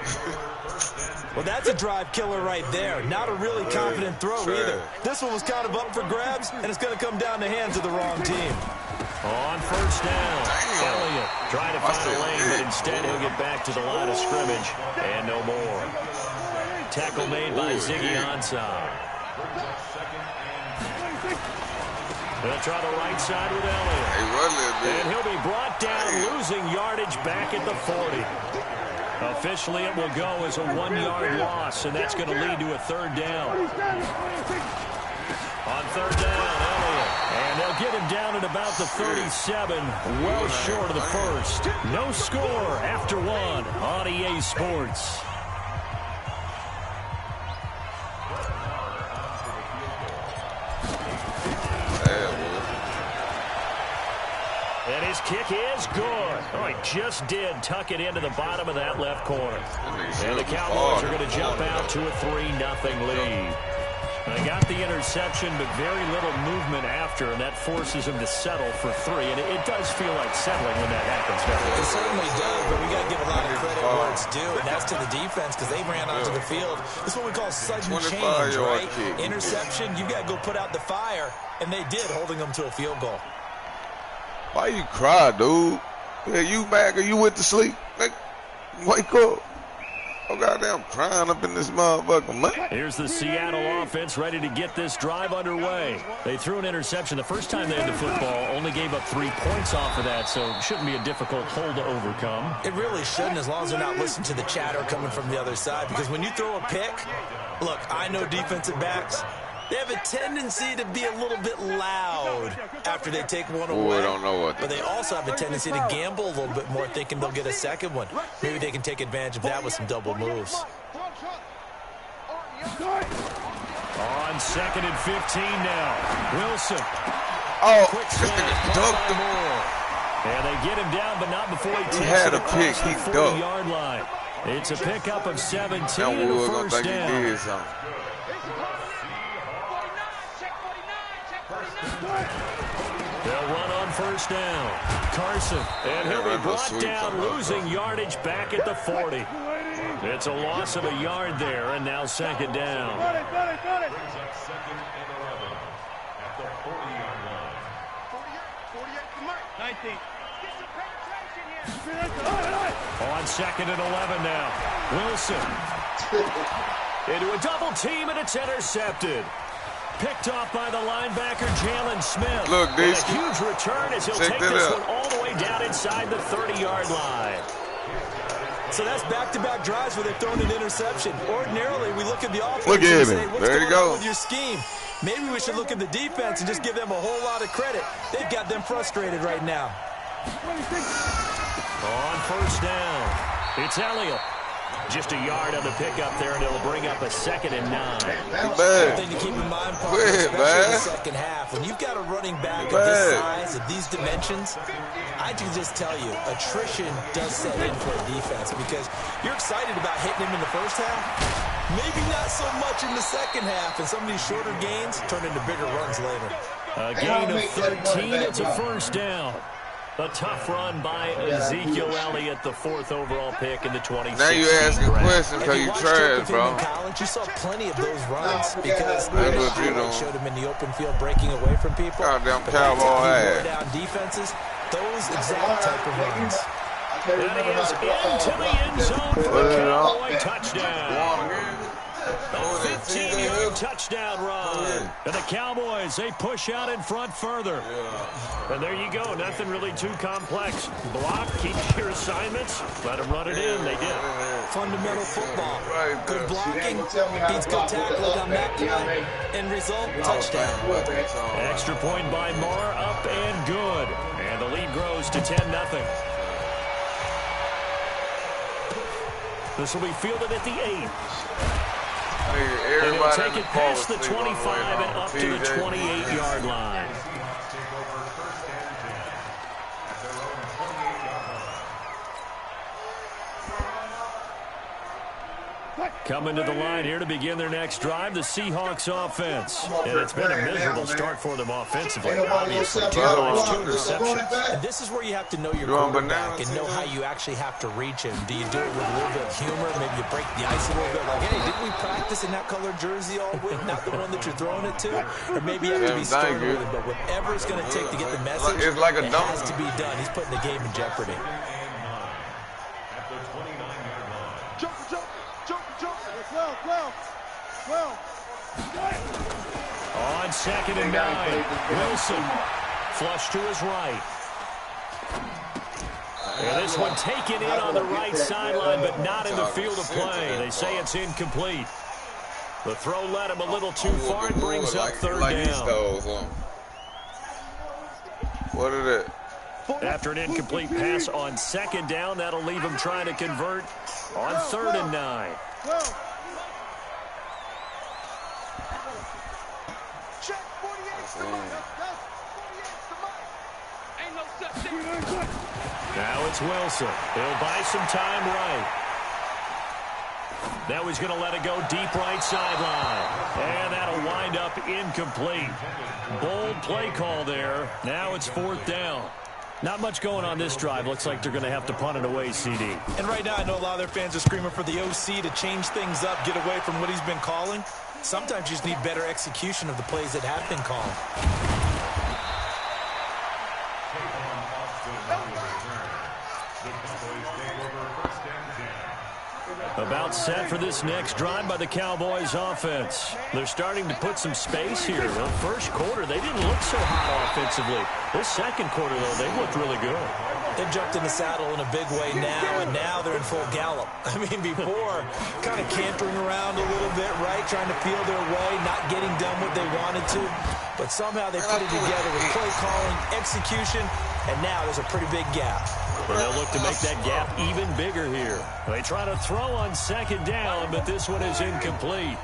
Well, that's a drive killer right there. Not a really confident throw either. This one was kind of up for grabs, and it's going to come down the hands of the wrong team. On 1st down, Elliott trying to find a lane, but instead he'll get back to the line of scrimmage. And no more. Tackle made by Ziggy Ansah. They'll try the right side with Elliott. And he'll be brought down, losing yardage back at the 40. Officially, it will go as a 1-yard loss, and that's going to lead to a 3rd down. On 3rd down, Elliott. And they'll get him down at about the 37, well short of the first. No score after 1 on EA Sports. And his kick is good. Oh, he just did tuck it into the bottom of that left corner. And the Cowboys are going to jump out to a 3-0 lead. They got the interception, but very little movement after, and that forces him to settle for 3. And it does feel like settling when that happens, doesn't it? It certainly does, but we got to give a lot of credit where it's due, and that's to the defense because they ran onto the field. This is what we call sudden change, right? Interception, you got to go put out the fire, and they did, holding them to a field goal. Why you cry, dude? Yeah, you back or you went to sleep? Like, wake up. Oh, goddamn, crying up in this motherfucker, man. Here's the Seattle offense ready to get this drive underway. They threw an interception the first time they had the football, only gave up 3 points off of that, so it shouldn't be a difficult hole to overcome. It really shouldn't, as long as they're not listening to the chatter coming from the other side, because when you throw a pick, look, I know defensive backs, they have a tendency to be a little bit loud after they take one away. I don't know what. But they also have a tendency to gamble a little bit more, thinking they'll get a second one. Maybe they can take advantage of that with some double moves. On 2nd and 15 now. Wilson. Oh, Quick this snap, nigga caught ducked by him. Moore. And they get him down, but not before he takes had it a pick, across the he ducked. 40-yard line. It's a pickup of 17 Now and Wood a gonna first think he down. did something. They'll run on 1st down. Carson, and he'll be brought down, losing yardage back at the 40. It's a loss of a yard there, and now 2nd down. On 2nd and 11 now. Wilson. Into a double team, and it's intercepted. Picked off by the linebacker, Jalen Smith. Look, and this a huge return as he'll take this one all the way down inside the 30-yard line. So that's back-to-back drives where they've thrown an interception. Ordinarily, we look at the offense Look at and say, him. what's There going you go. on with your scheme? Maybe we should look at the defense and just give them a whole lot of credit. They've got them frustrated right now. On 1st down, it's Elliott. Just a yard on the pickup there, and it'll bring up a 2nd and 9. One thing to keep in mind, Parker, especially in the second half, when you've got a running back of this size, of these dimensions, I can just tell you, attrition does set in for a defense because you're excited about hitting him in the first half, maybe not so much in the second half, and some of these shorter gains turn into bigger runs later. A gain of 13. It's a first down. A tough run by Ezekiel Elliott, the 4th overall pick in the 2016 Now you asking questions because you trash, bro. In college, you saw plenty of those runs because that's what you doing. Showed him in the open field breaking away from people. Goddamn cowboy ass. Down defenses, those exact type of runs. That is into the end zone for a Cowboy touchdown. A 15-yard touchdown run. And the Cowboys, they push out in front further. And there you go. Nothing really too complex. Block, keep your assignments. Let them run it in. They did. Fundamental football. Good blocking. Beats good tackling on that play. End result, touchdown. Extra point by Marr, up and good. And the lead grows to 10-0. This will be fielded at the 8. And he'll take it past the 25 and up to the 28-yard line. Coming to the line here to begin their next drive, the Seahawks offense. And it's been a miserable start for them offensively. Obviously, 2 points, 2 interceptions. And this is where you have to know your quarterback and know how you actually have to reach him. Do you do it with a little bit of humor? Maybe you break the ice a little bit. Like, hey, didn't we practice in that colored jersey all week? Not the one that you're throwing it to? Or maybe you have to be stern with it. But whatever it's going to take to get the message, it has to be done. He's putting the game in jeopardy. On 2nd and 9, Wilson flush to his right. And this one taken in on the right sideline, but not in the field of play. They say it's incomplete. The throw led him a little too far and brings up 3rd down. What is it? After an incomplete pass on 2nd down, that'll leave him trying to convert on 3rd and 9. Now it's Wilson. He'll buy some time right. Now he's going to let it go deep right sideline. And that'll wind up incomplete. Bold play call there. Now it's 4th down. Not much going on this drive. Looks like they're going to have to punt it away, CD. And right now I know a lot of their fans are screaming for the OC to change things up, get away from what he's been calling. Sometimes you just need better execution of the plays that have been called. About set for this next drive by the Cowboys offense. They're starting to put some space here. The first quarter, they didn't look so hot offensively. This second quarter, though, they looked really good. They've jumped in the saddle in a big way now, and now they're in full gallop. I mean, before, kind of cantering around a little bit, right? Trying to feel their way, not getting done what they wanted to. But somehow they put it together with play calling, execution, and now there's a pretty big gap. Well, they'll look to make that gap even bigger here. They try to throw on 2nd down, but this one is incomplete.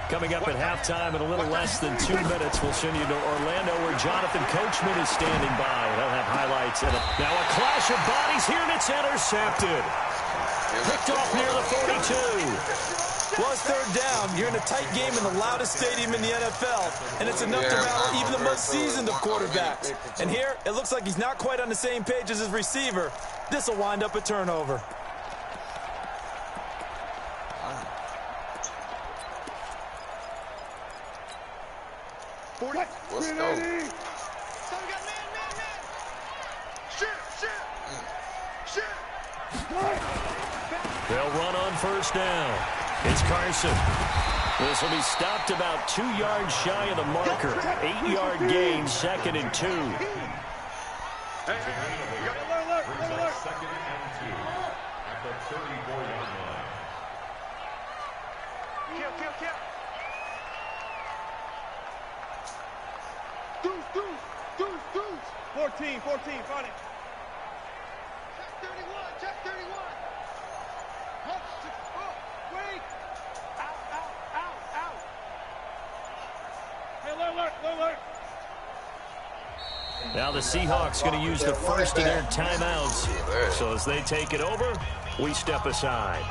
Coming up at halftime in a little less than 2 minutes, we'll send you to Orlando where Jonathan Coachman is standing by. They'll have highlights. And now a clash of bodies here, and it's intercepted. Picked off near the 42. Well, it's 3rd down. You're in a tight game in the loudest stadium in the NFL, and it's enough to battle even the most seasoned of quarterbacks. And here, it looks like he's not quite on the same page as his receiver. This will wind up a turnover. Let's go. They'll run on 1st down. It's Carson. This will be stopped about 2 yards shy of the marker. 8-yard gain, 2nd and 2. Hey, alert. 2nd and 2 at the 34-yard line. Kill. Deuce. 14, find it. Check 31. Wait. Out. Hey, alert. Now the Seahawks going to use the first of their timeouts. So as they take it over, we step aside.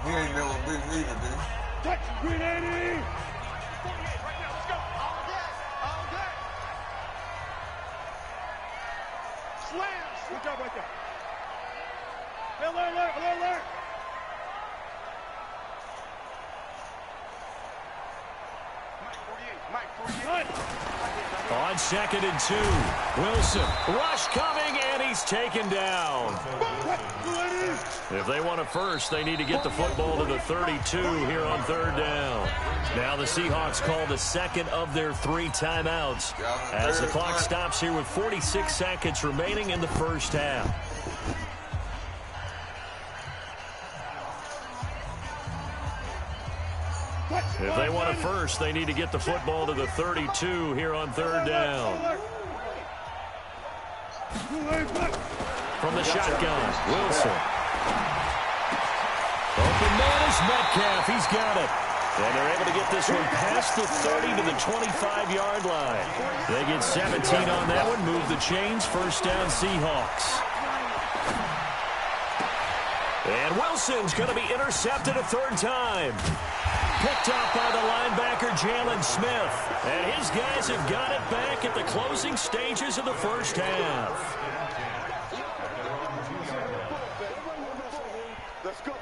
He ain't never been needed, dude. Touch, 380. 48 right now, let's go. Good job right there. Hey, alert. On 2nd and 2, Wilson. Rush coming, and he's taken down. If they want a first, they need to get the football to the 32 here on 3rd down. Now the Seahawks call the second of their 3 timeouts as the clock stops here with 46 seconds remaining in the first half. If they want a first, they need to get the football to the 32 here on 3rd down. From the shotgun, Wilson. Open man is Metcalf. He's got it. And they're able to get this one past the 30 to the 25-yard line. They get 17 on that one. Move the chains. First down, Seahawks. And Wilson's going to be intercepted a 3rd time. Picked up by the linebacker, Jalen Smith. And his guys have got it back at the closing stages of the first half. Let's go.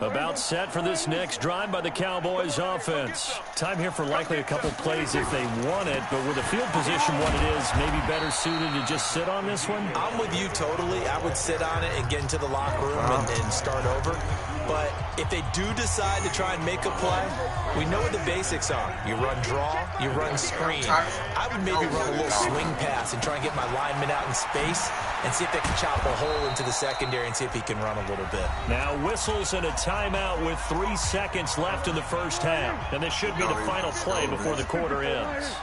About set for this next drive by the Cowboys offense. Time here for likely a couple plays if they want it, but with the field position what it is, maybe better suited to just sit on this one? I'm with you totally. I would sit on it and get into the locker room and start over. But if they do decide to try and make a play, we know what the basics are. You run draw, you run screen. I would maybe run a little swing pass and try and get my lineman out in space and see if they can chop a hole into the secondary and see if he can run a little bit. Now whistles and a timeout with 3 seconds left in the first half. And this should be the final play before the quarter ends.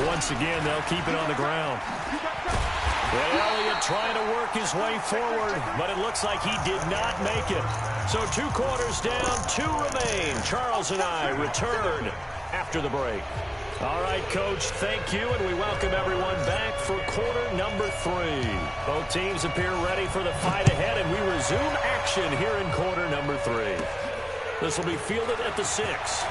Once again, they'll keep it on the ground. And Elliott trying to work his way forward, but it looks like he did not make it. So 2 quarters down, 2 remain. Charles and I return after the break. All right, Coach, thank you, and we welcome everyone back for quarter number 3. Both teams appear ready for the fight ahead, and we resume action here in quarter number 3. This will be fielded at the 6.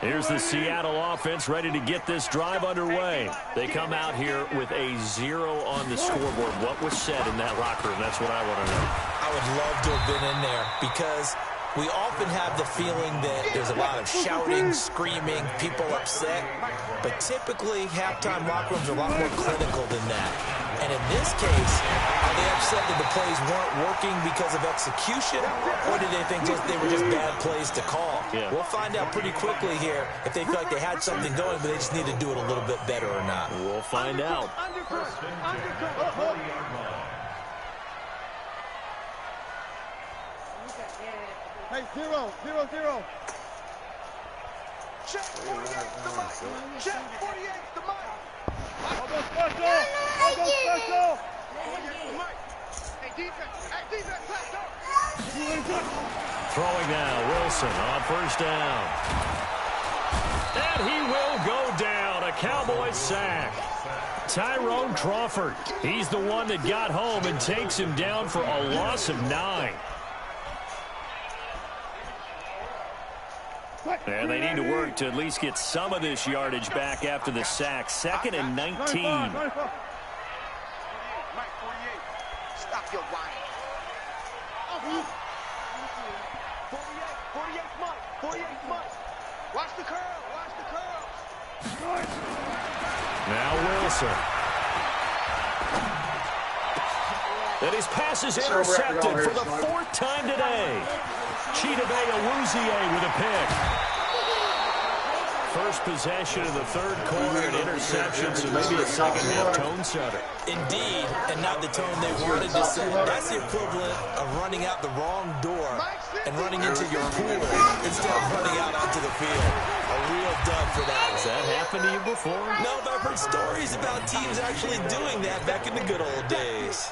Here's the Seattle offense ready to get this drive underway. They come out here with a 0 on the scoreboard. What was said in that locker room? That's what I want to know. I would love to have been in there because we often have the feeling that there's a lot of shouting, screaming, people upset. But typically, halftime locker rooms are a lot more clinical than that. And in this case, are they upset that the plays weren't working because of execution? Or did they think they were just bad plays to call? Yeah. We'll find out pretty quickly here if they feel like they had something going, but they just need to do it a little bit better or not. We'll find out. Hey, 0-0-0. Check 48, the mic. Check 48, the mic. I'll go special. I'll go special. Hey, defense. Hey, defense. Let's go. Throwing now, Wilson on first down. And he will go down. A Cowboys sack. Tyrone Crawford. He's the one that got home and takes him down for a loss of 9. And they need to work to at least get some of this yardage back after the sack. 2nd and 19. Mike 48. Stop your whining. 48 Mike. 48 Mike. Watch the curl. Watch the curl. Now Wilson. And his pass is intercepted for the 4th time today. Chidobe Awuzie with a pick. First possession of the 3rd quarter, an interception, so maybe a second-half tone setter. Indeed, and not the tone they wanted to set. That's the equivalent of running out the wrong door and running into your pool instead of running out onto the field. A real dub for that. Has that happened to you before? No, but I've heard stories about teams actually doing that back in the good old days.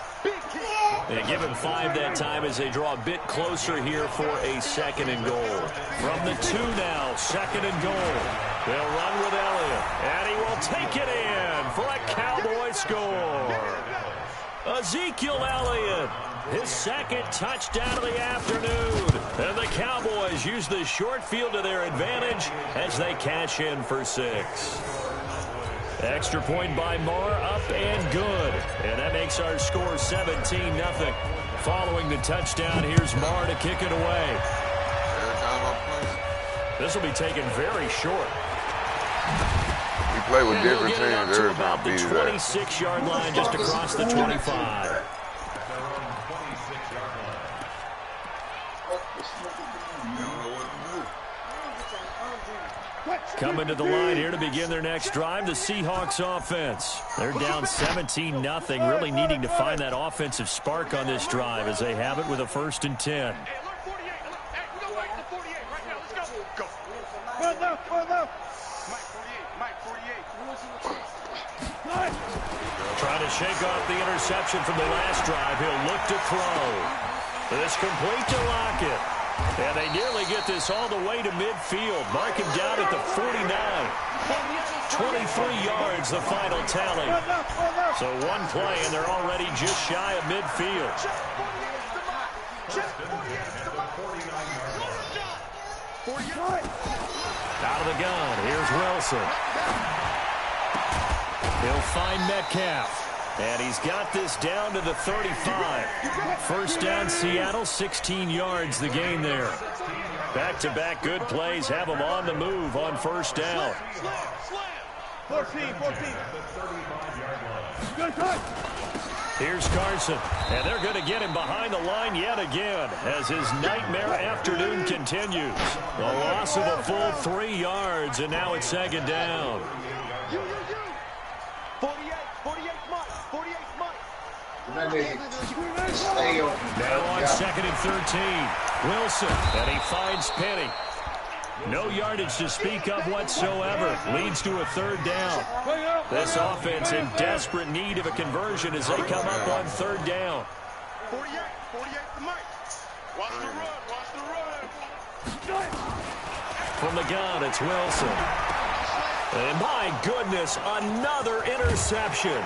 They give him 5 that time as they draw a bit closer here for a 2nd and goal. From the 2 now, 2nd and goal. They'll run with Elliott, and he will take it in for a Cowboy score. Ezekiel Elliott, his second touchdown of the afternoon. And the Cowboys use the short field to their advantage as they cash in for 6. Extra point by Marr, up and good. And that makes our score 17-0. Following the touchdown, here's Marr to kick it away. This will be taken very short. We play with different teams every time. The 26-yard line just across the 25. Coming to the line here to begin their next drive, the Seahawks offense. They're down 17-0, really needing to find that offensive spark on this drive as they have it with a 1st and 10. Trying to shake off the interception from the last drive. He'll look to throw. This complete to Lockett. And they nearly get this all the way to midfield. Mark him down at the 49. 23 yards, the final tally. So one play, and they're already just shy of midfield. Out of the gun, here's Wilson. He'll find Metcalf. And he's got this down to the 35. First down, Seattle, 16 yards the gain there. Back-to-back good plays have them on the move on first down. 14. Here's Carson, and they're going to get him behind the line yet again as his nightmare afternoon continues. A loss of a full 3 yards, and now it's second down. 48 Mike. Now on 2nd and 13. Wilson, and he finds Penny. No yardage to speak of whatsoever. Leads to a 3rd down. This offense in desperate need of a conversion as they come up on 3rd down. 48 to Mike. Watch the run. From the gun, it's Wilson. And my goodness, another interception.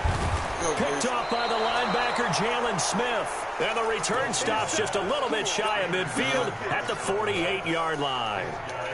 Picked off by the linebacker, Jalen Smith. And the return stops just a little bit shy of midfield at the 48-yard line.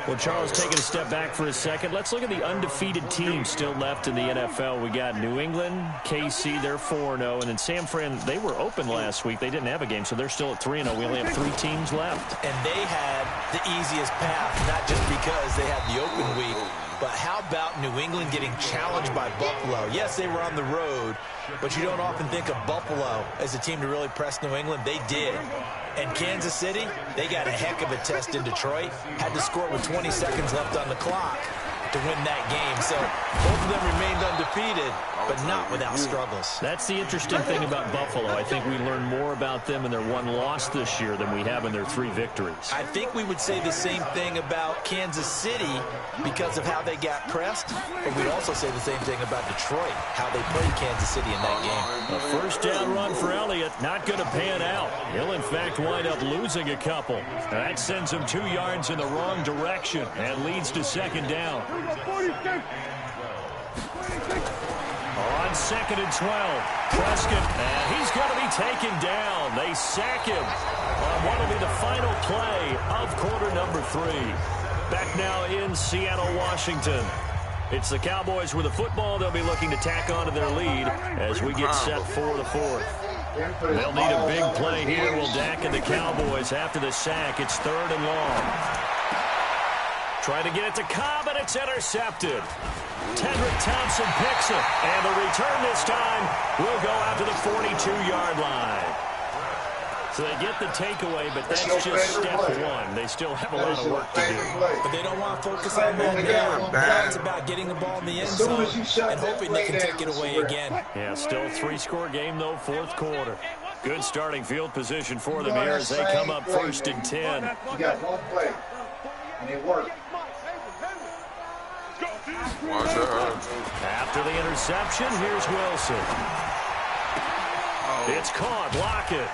Well, Charles, taking a step back for a second, let's look at the undefeated teams still left in the NFL. We got New England, KC, they're 4-0. And then San Fran, they were open last week. They didn't have a game, so they're still at 3-0. We only have 3 teams left. And they had the easiest path, not just because they had the open week, but how about New England getting challenged by Buffalo? Yes, they were on the road, but you don't often think of Buffalo as a team to really press New England. They did. And Kansas City, they got a heck of a test in Detroit. Had to score with 20 seconds left on the clock to win that game. So both of them remained undefeated, but not without struggles. That's the interesting thing about Buffalo. I think we learned more about them in their 1 loss this year than we have in their 3 victories. I think we would say the same thing about Kansas City because of how they got pressed, but we'd also say the same thing about Detroit, how they played Kansas City in that game. A first down run for Elliott, not going to pan out. He'll, in fact, wind up losing a couple. That sends him 2 yards in the wrong direction and leads to second down. On 2nd and 12, Prescott, and he's going to be taken down. They sack him on what will be the final play of quarter number 3. Back now in Seattle, Washington. It's the Cowboys with the football. They'll be looking to tack onto their lead as we get set for the 4th. They'll need a big play here. Will Dak and the Cowboys after the sack. It's 3rd and long. Trying to get it to Cobb, and it's intercepted. Tedrick Thompson picks it, and the return this time will go out to the 42-yard line. So they get the takeaway, but that's just step 1. They still have a lot of work to do. But they don't want to focus on that now. It's about getting the ball in the end zone and hoping they can take it away again. Yeah, still 3-score game, though, 4th quarter. Good starting field position for them here as they come up 1st and 10. You got 1 play, and it worked. After the interception, here's Wilson. It's caught. Lockett.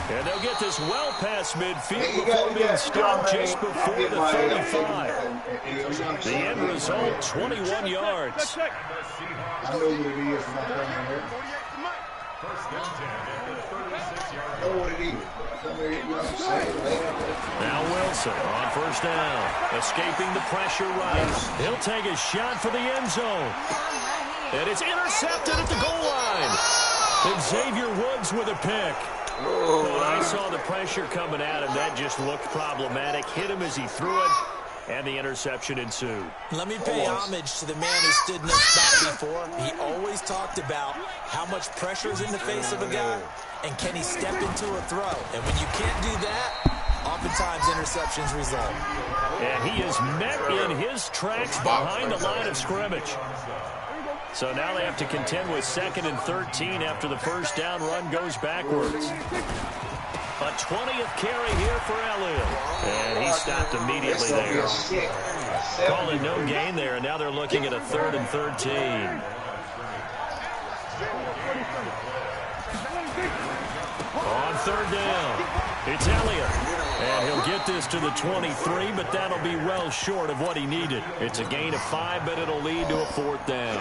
And they'll get this well past midfield before being stopped just before the 35. The end result, 21 yards. I know what it is when I come in here. First down 10 at the 36-yard I know what it is. You know what I'm saying? Now Wilson on first down, escaping the pressure right. He'll take a shot for the end zone. And it's intercepted at the goal line. And Xavier Woods with a pick. When I saw the pressure coming at him, that just looked problematic. Hit him as he threw it, and the interception ensued. Let me pay homage to the man who stood in this spot before. He always talked about how much pressure is in the face of a guy, and can he step into a throw. And when you can't do that, oftentimes interceptions result. And he is met in his tracks behind the line of scrimmage. So now they have to contend with 2nd and 13 after the first down run goes backwards. A 20th carry here for Elliott. And he stopped immediately there. Calling no gain there, and now they're looking at a 3rd and 13. On 3rd down, it's Elliott. And he'll get this to the 23, but that'll be well short of what he needed. It's a gain of 5, but it'll lead to a 4th down.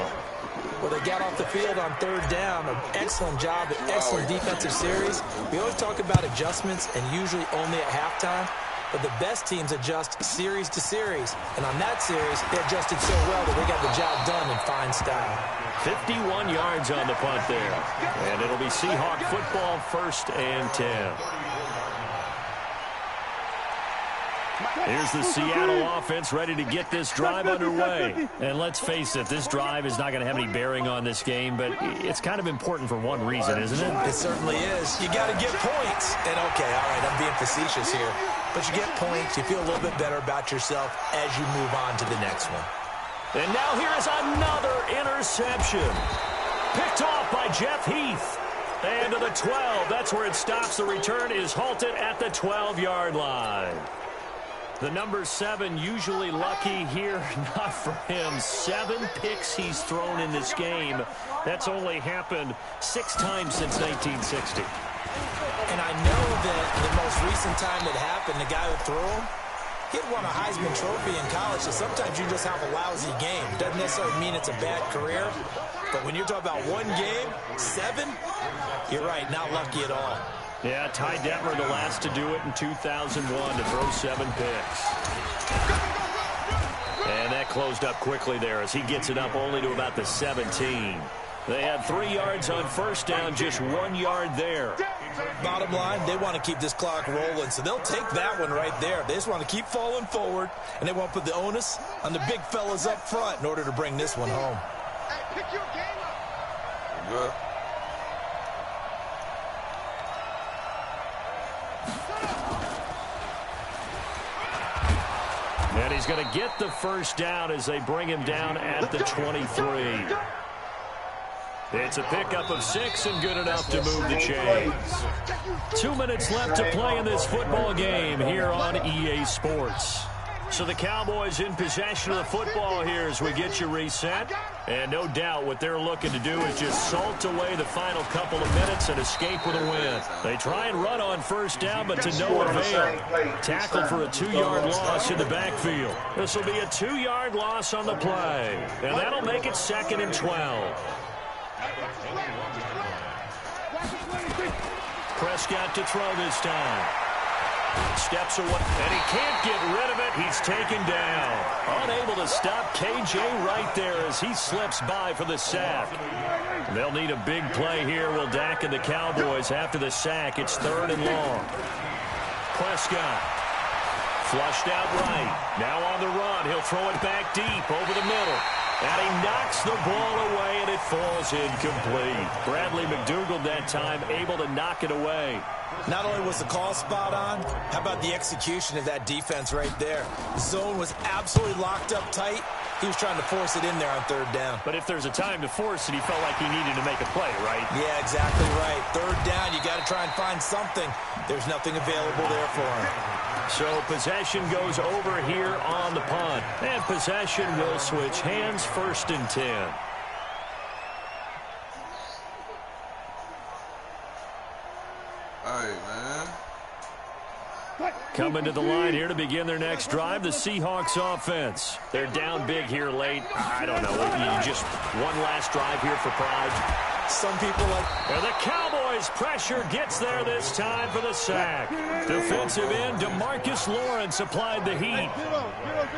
Well, they got off the field on 3rd down. An excellent job, an excellent defensive series. We always talk about adjustments, and usually only at halftime. But the best teams adjust series to series. And on that series, they adjusted so well that they got the job done in fine style. 51 yards on the punt there. And it'll be Seahawk football, 1st and 10. Here's the Seattle offense ready to get this drive underway. And let's face it, this drive is not going to have any bearing on this game, but it's kind of important for one reason, isn't it? It certainly is. You got to get points. And, okay, all right, I'm being facetious here. But you get points, you feel a little bit better about yourself as you move on to the next one. And now here is another interception. Picked off by Jeff Heath. And to the 12, that's where it stops. The return is halted at the 12-yard line. The number 7 usually lucky here, not for him. 7 picks he's thrown in this game. That's only happened 6 times since 1960. And I know that the most recent time it happened, the guy who threw him, he had won a Heisman Trophy in college, so sometimes you just have a lousy game. Doesn't necessarily mean it's a bad career, but when you're talking about one game, 7, you're right, not lucky at all. Yeah, Ty Detmer, the last to do it in 2001, to throw 7 picks. And that closed up quickly there as he gets it up only to about the 17. They had 3 yards on first down, just 1 yard there. Bottom line, they want to keep this clock rolling, so they'll take that one right there. They just want to keep falling forward, and they want to put the onus on the big fellas up front in order to bring this one home. Hey, pick your game up. Good. And he's going to get the first down as they bring him down at the 23. It's a pickup of 6 and good enough to move the chains. 2 minutes left to play in this football game here on EA Sports. So the Cowboys in possession of the football here as we get you reset. And no doubt what they're looking to do is just salt away the final couple of minutes and escape with a win. They try and run on first down, but to no avail. Tackled for a 2-yard loss in the backfield. This will be a 2-yard loss on the play. And that'll make it 2nd and 12. Prescott to throw this time. Steps away, and he can't get rid of it. He's taken down. Unable to stop KJ right there as he slips by for the sack. They'll need a big play here, will Dak and the Cowboys after the sack. It's 3rd and long. Prescott flushed out right. Now on the run. He'll throw it back deep over the middle. And he knocks the ball away, and it falls incomplete. Bradley McDougald that time able to knock it away. Not only was the call spot on, how about the execution of that defense right there? The zone was absolutely locked up tight. He was trying to force it in there on 3rd down. But if there's a time to force it, he felt like he needed to make a play, right? Yeah, exactly right. 3rd down, you got to try and find something. There's nothing available there for him. So possession goes over here on the punt. And possession will switch hands, 1st and 10. All right, man. Coming to the line here to begin their next drive, the Seahawks offense. They're down big here late. I don't know. You just one last drive here for pride. Some people like... And the Cowboys' pressure gets there this time for the sack. Defensive end DeMarcus Lawrence applied the heat.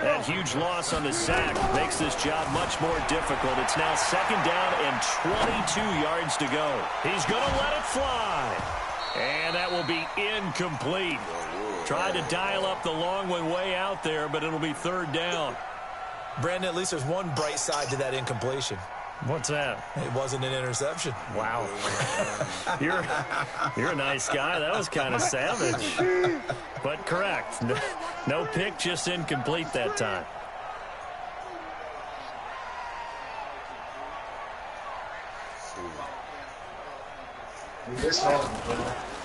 That huge loss on the sack makes this job much more difficult. It's now 2nd down and 22 yards to go. He's going to let it fly. And that will be incomplete. Tried to dial up the long one way out there, but it'll be 3rd down. Brandon, at least there's one bright side to that incompletion. What's that? It wasn't an interception. Wow. You're a nice guy. That was kind of savage. But correct. No pick, just incomplete that time.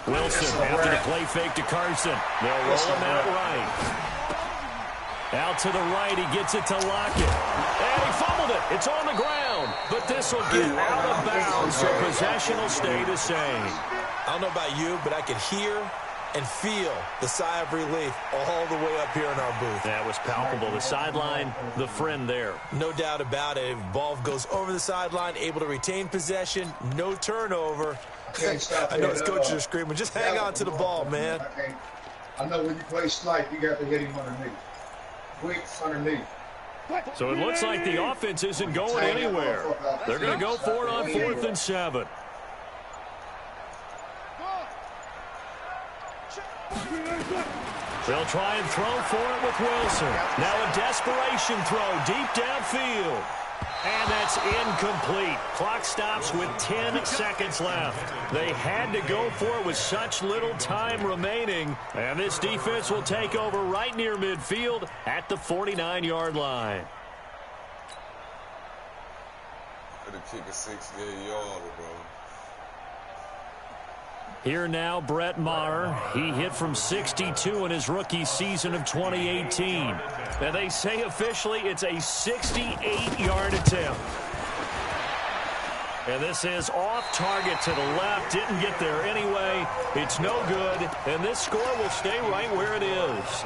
Wilson after the play fake to Carson. They'll roll him out right. Out to the right, he gets it to Lockett. And he fumbled it. It's on the ground. But this will get out of bounds, so possession will stay the same. I don't know about you, but I could hear and feel the sigh of relief all the way up here in our booth. That was palpable. The sideline, the friend there. No doubt about it. Ball goes over the sideline, able to retain possession, no turnover. I know his coaches are screaming, just hang on to the ball, man. I know when you play snipe, you got to hit him underneath. Quick underneath. So it looks like the offense isn't going anywhere. They're going to go for it on 4th and 7. They'll try and throw for it with Wilson. Now a desperation throw deep downfield. And that's incomplete. Clock stops with 10 seconds left. They had to go for it with such little time remaining. And this defense will take over right near midfield at the 49-yard line. Could have kicked a 6-yarder, bro. Here now, Brett Maher. He hit from 62 in his rookie season of 2018. And they say officially it's a 68-yard attempt. And this is off target to the left. Didn't get there anyway. It's no good. And this score will stay right where it is.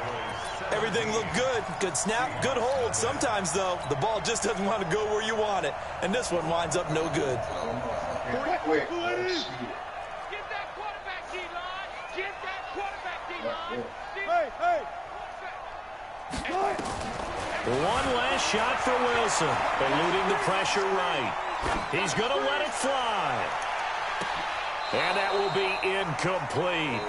Everything looked good. Good snap, good hold. Sometimes, though, the ball just doesn't want to go where you want it. And this one winds up no good. Quick. One last shot for Wilson, eluding the pressure right. He's going to let it fly. And that will be incomplete.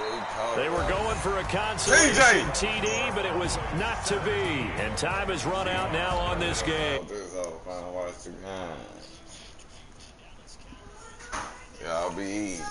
They were going for a consolation TD, but it was not to be. And time has run out now on this game. Yeah, I'll be eating.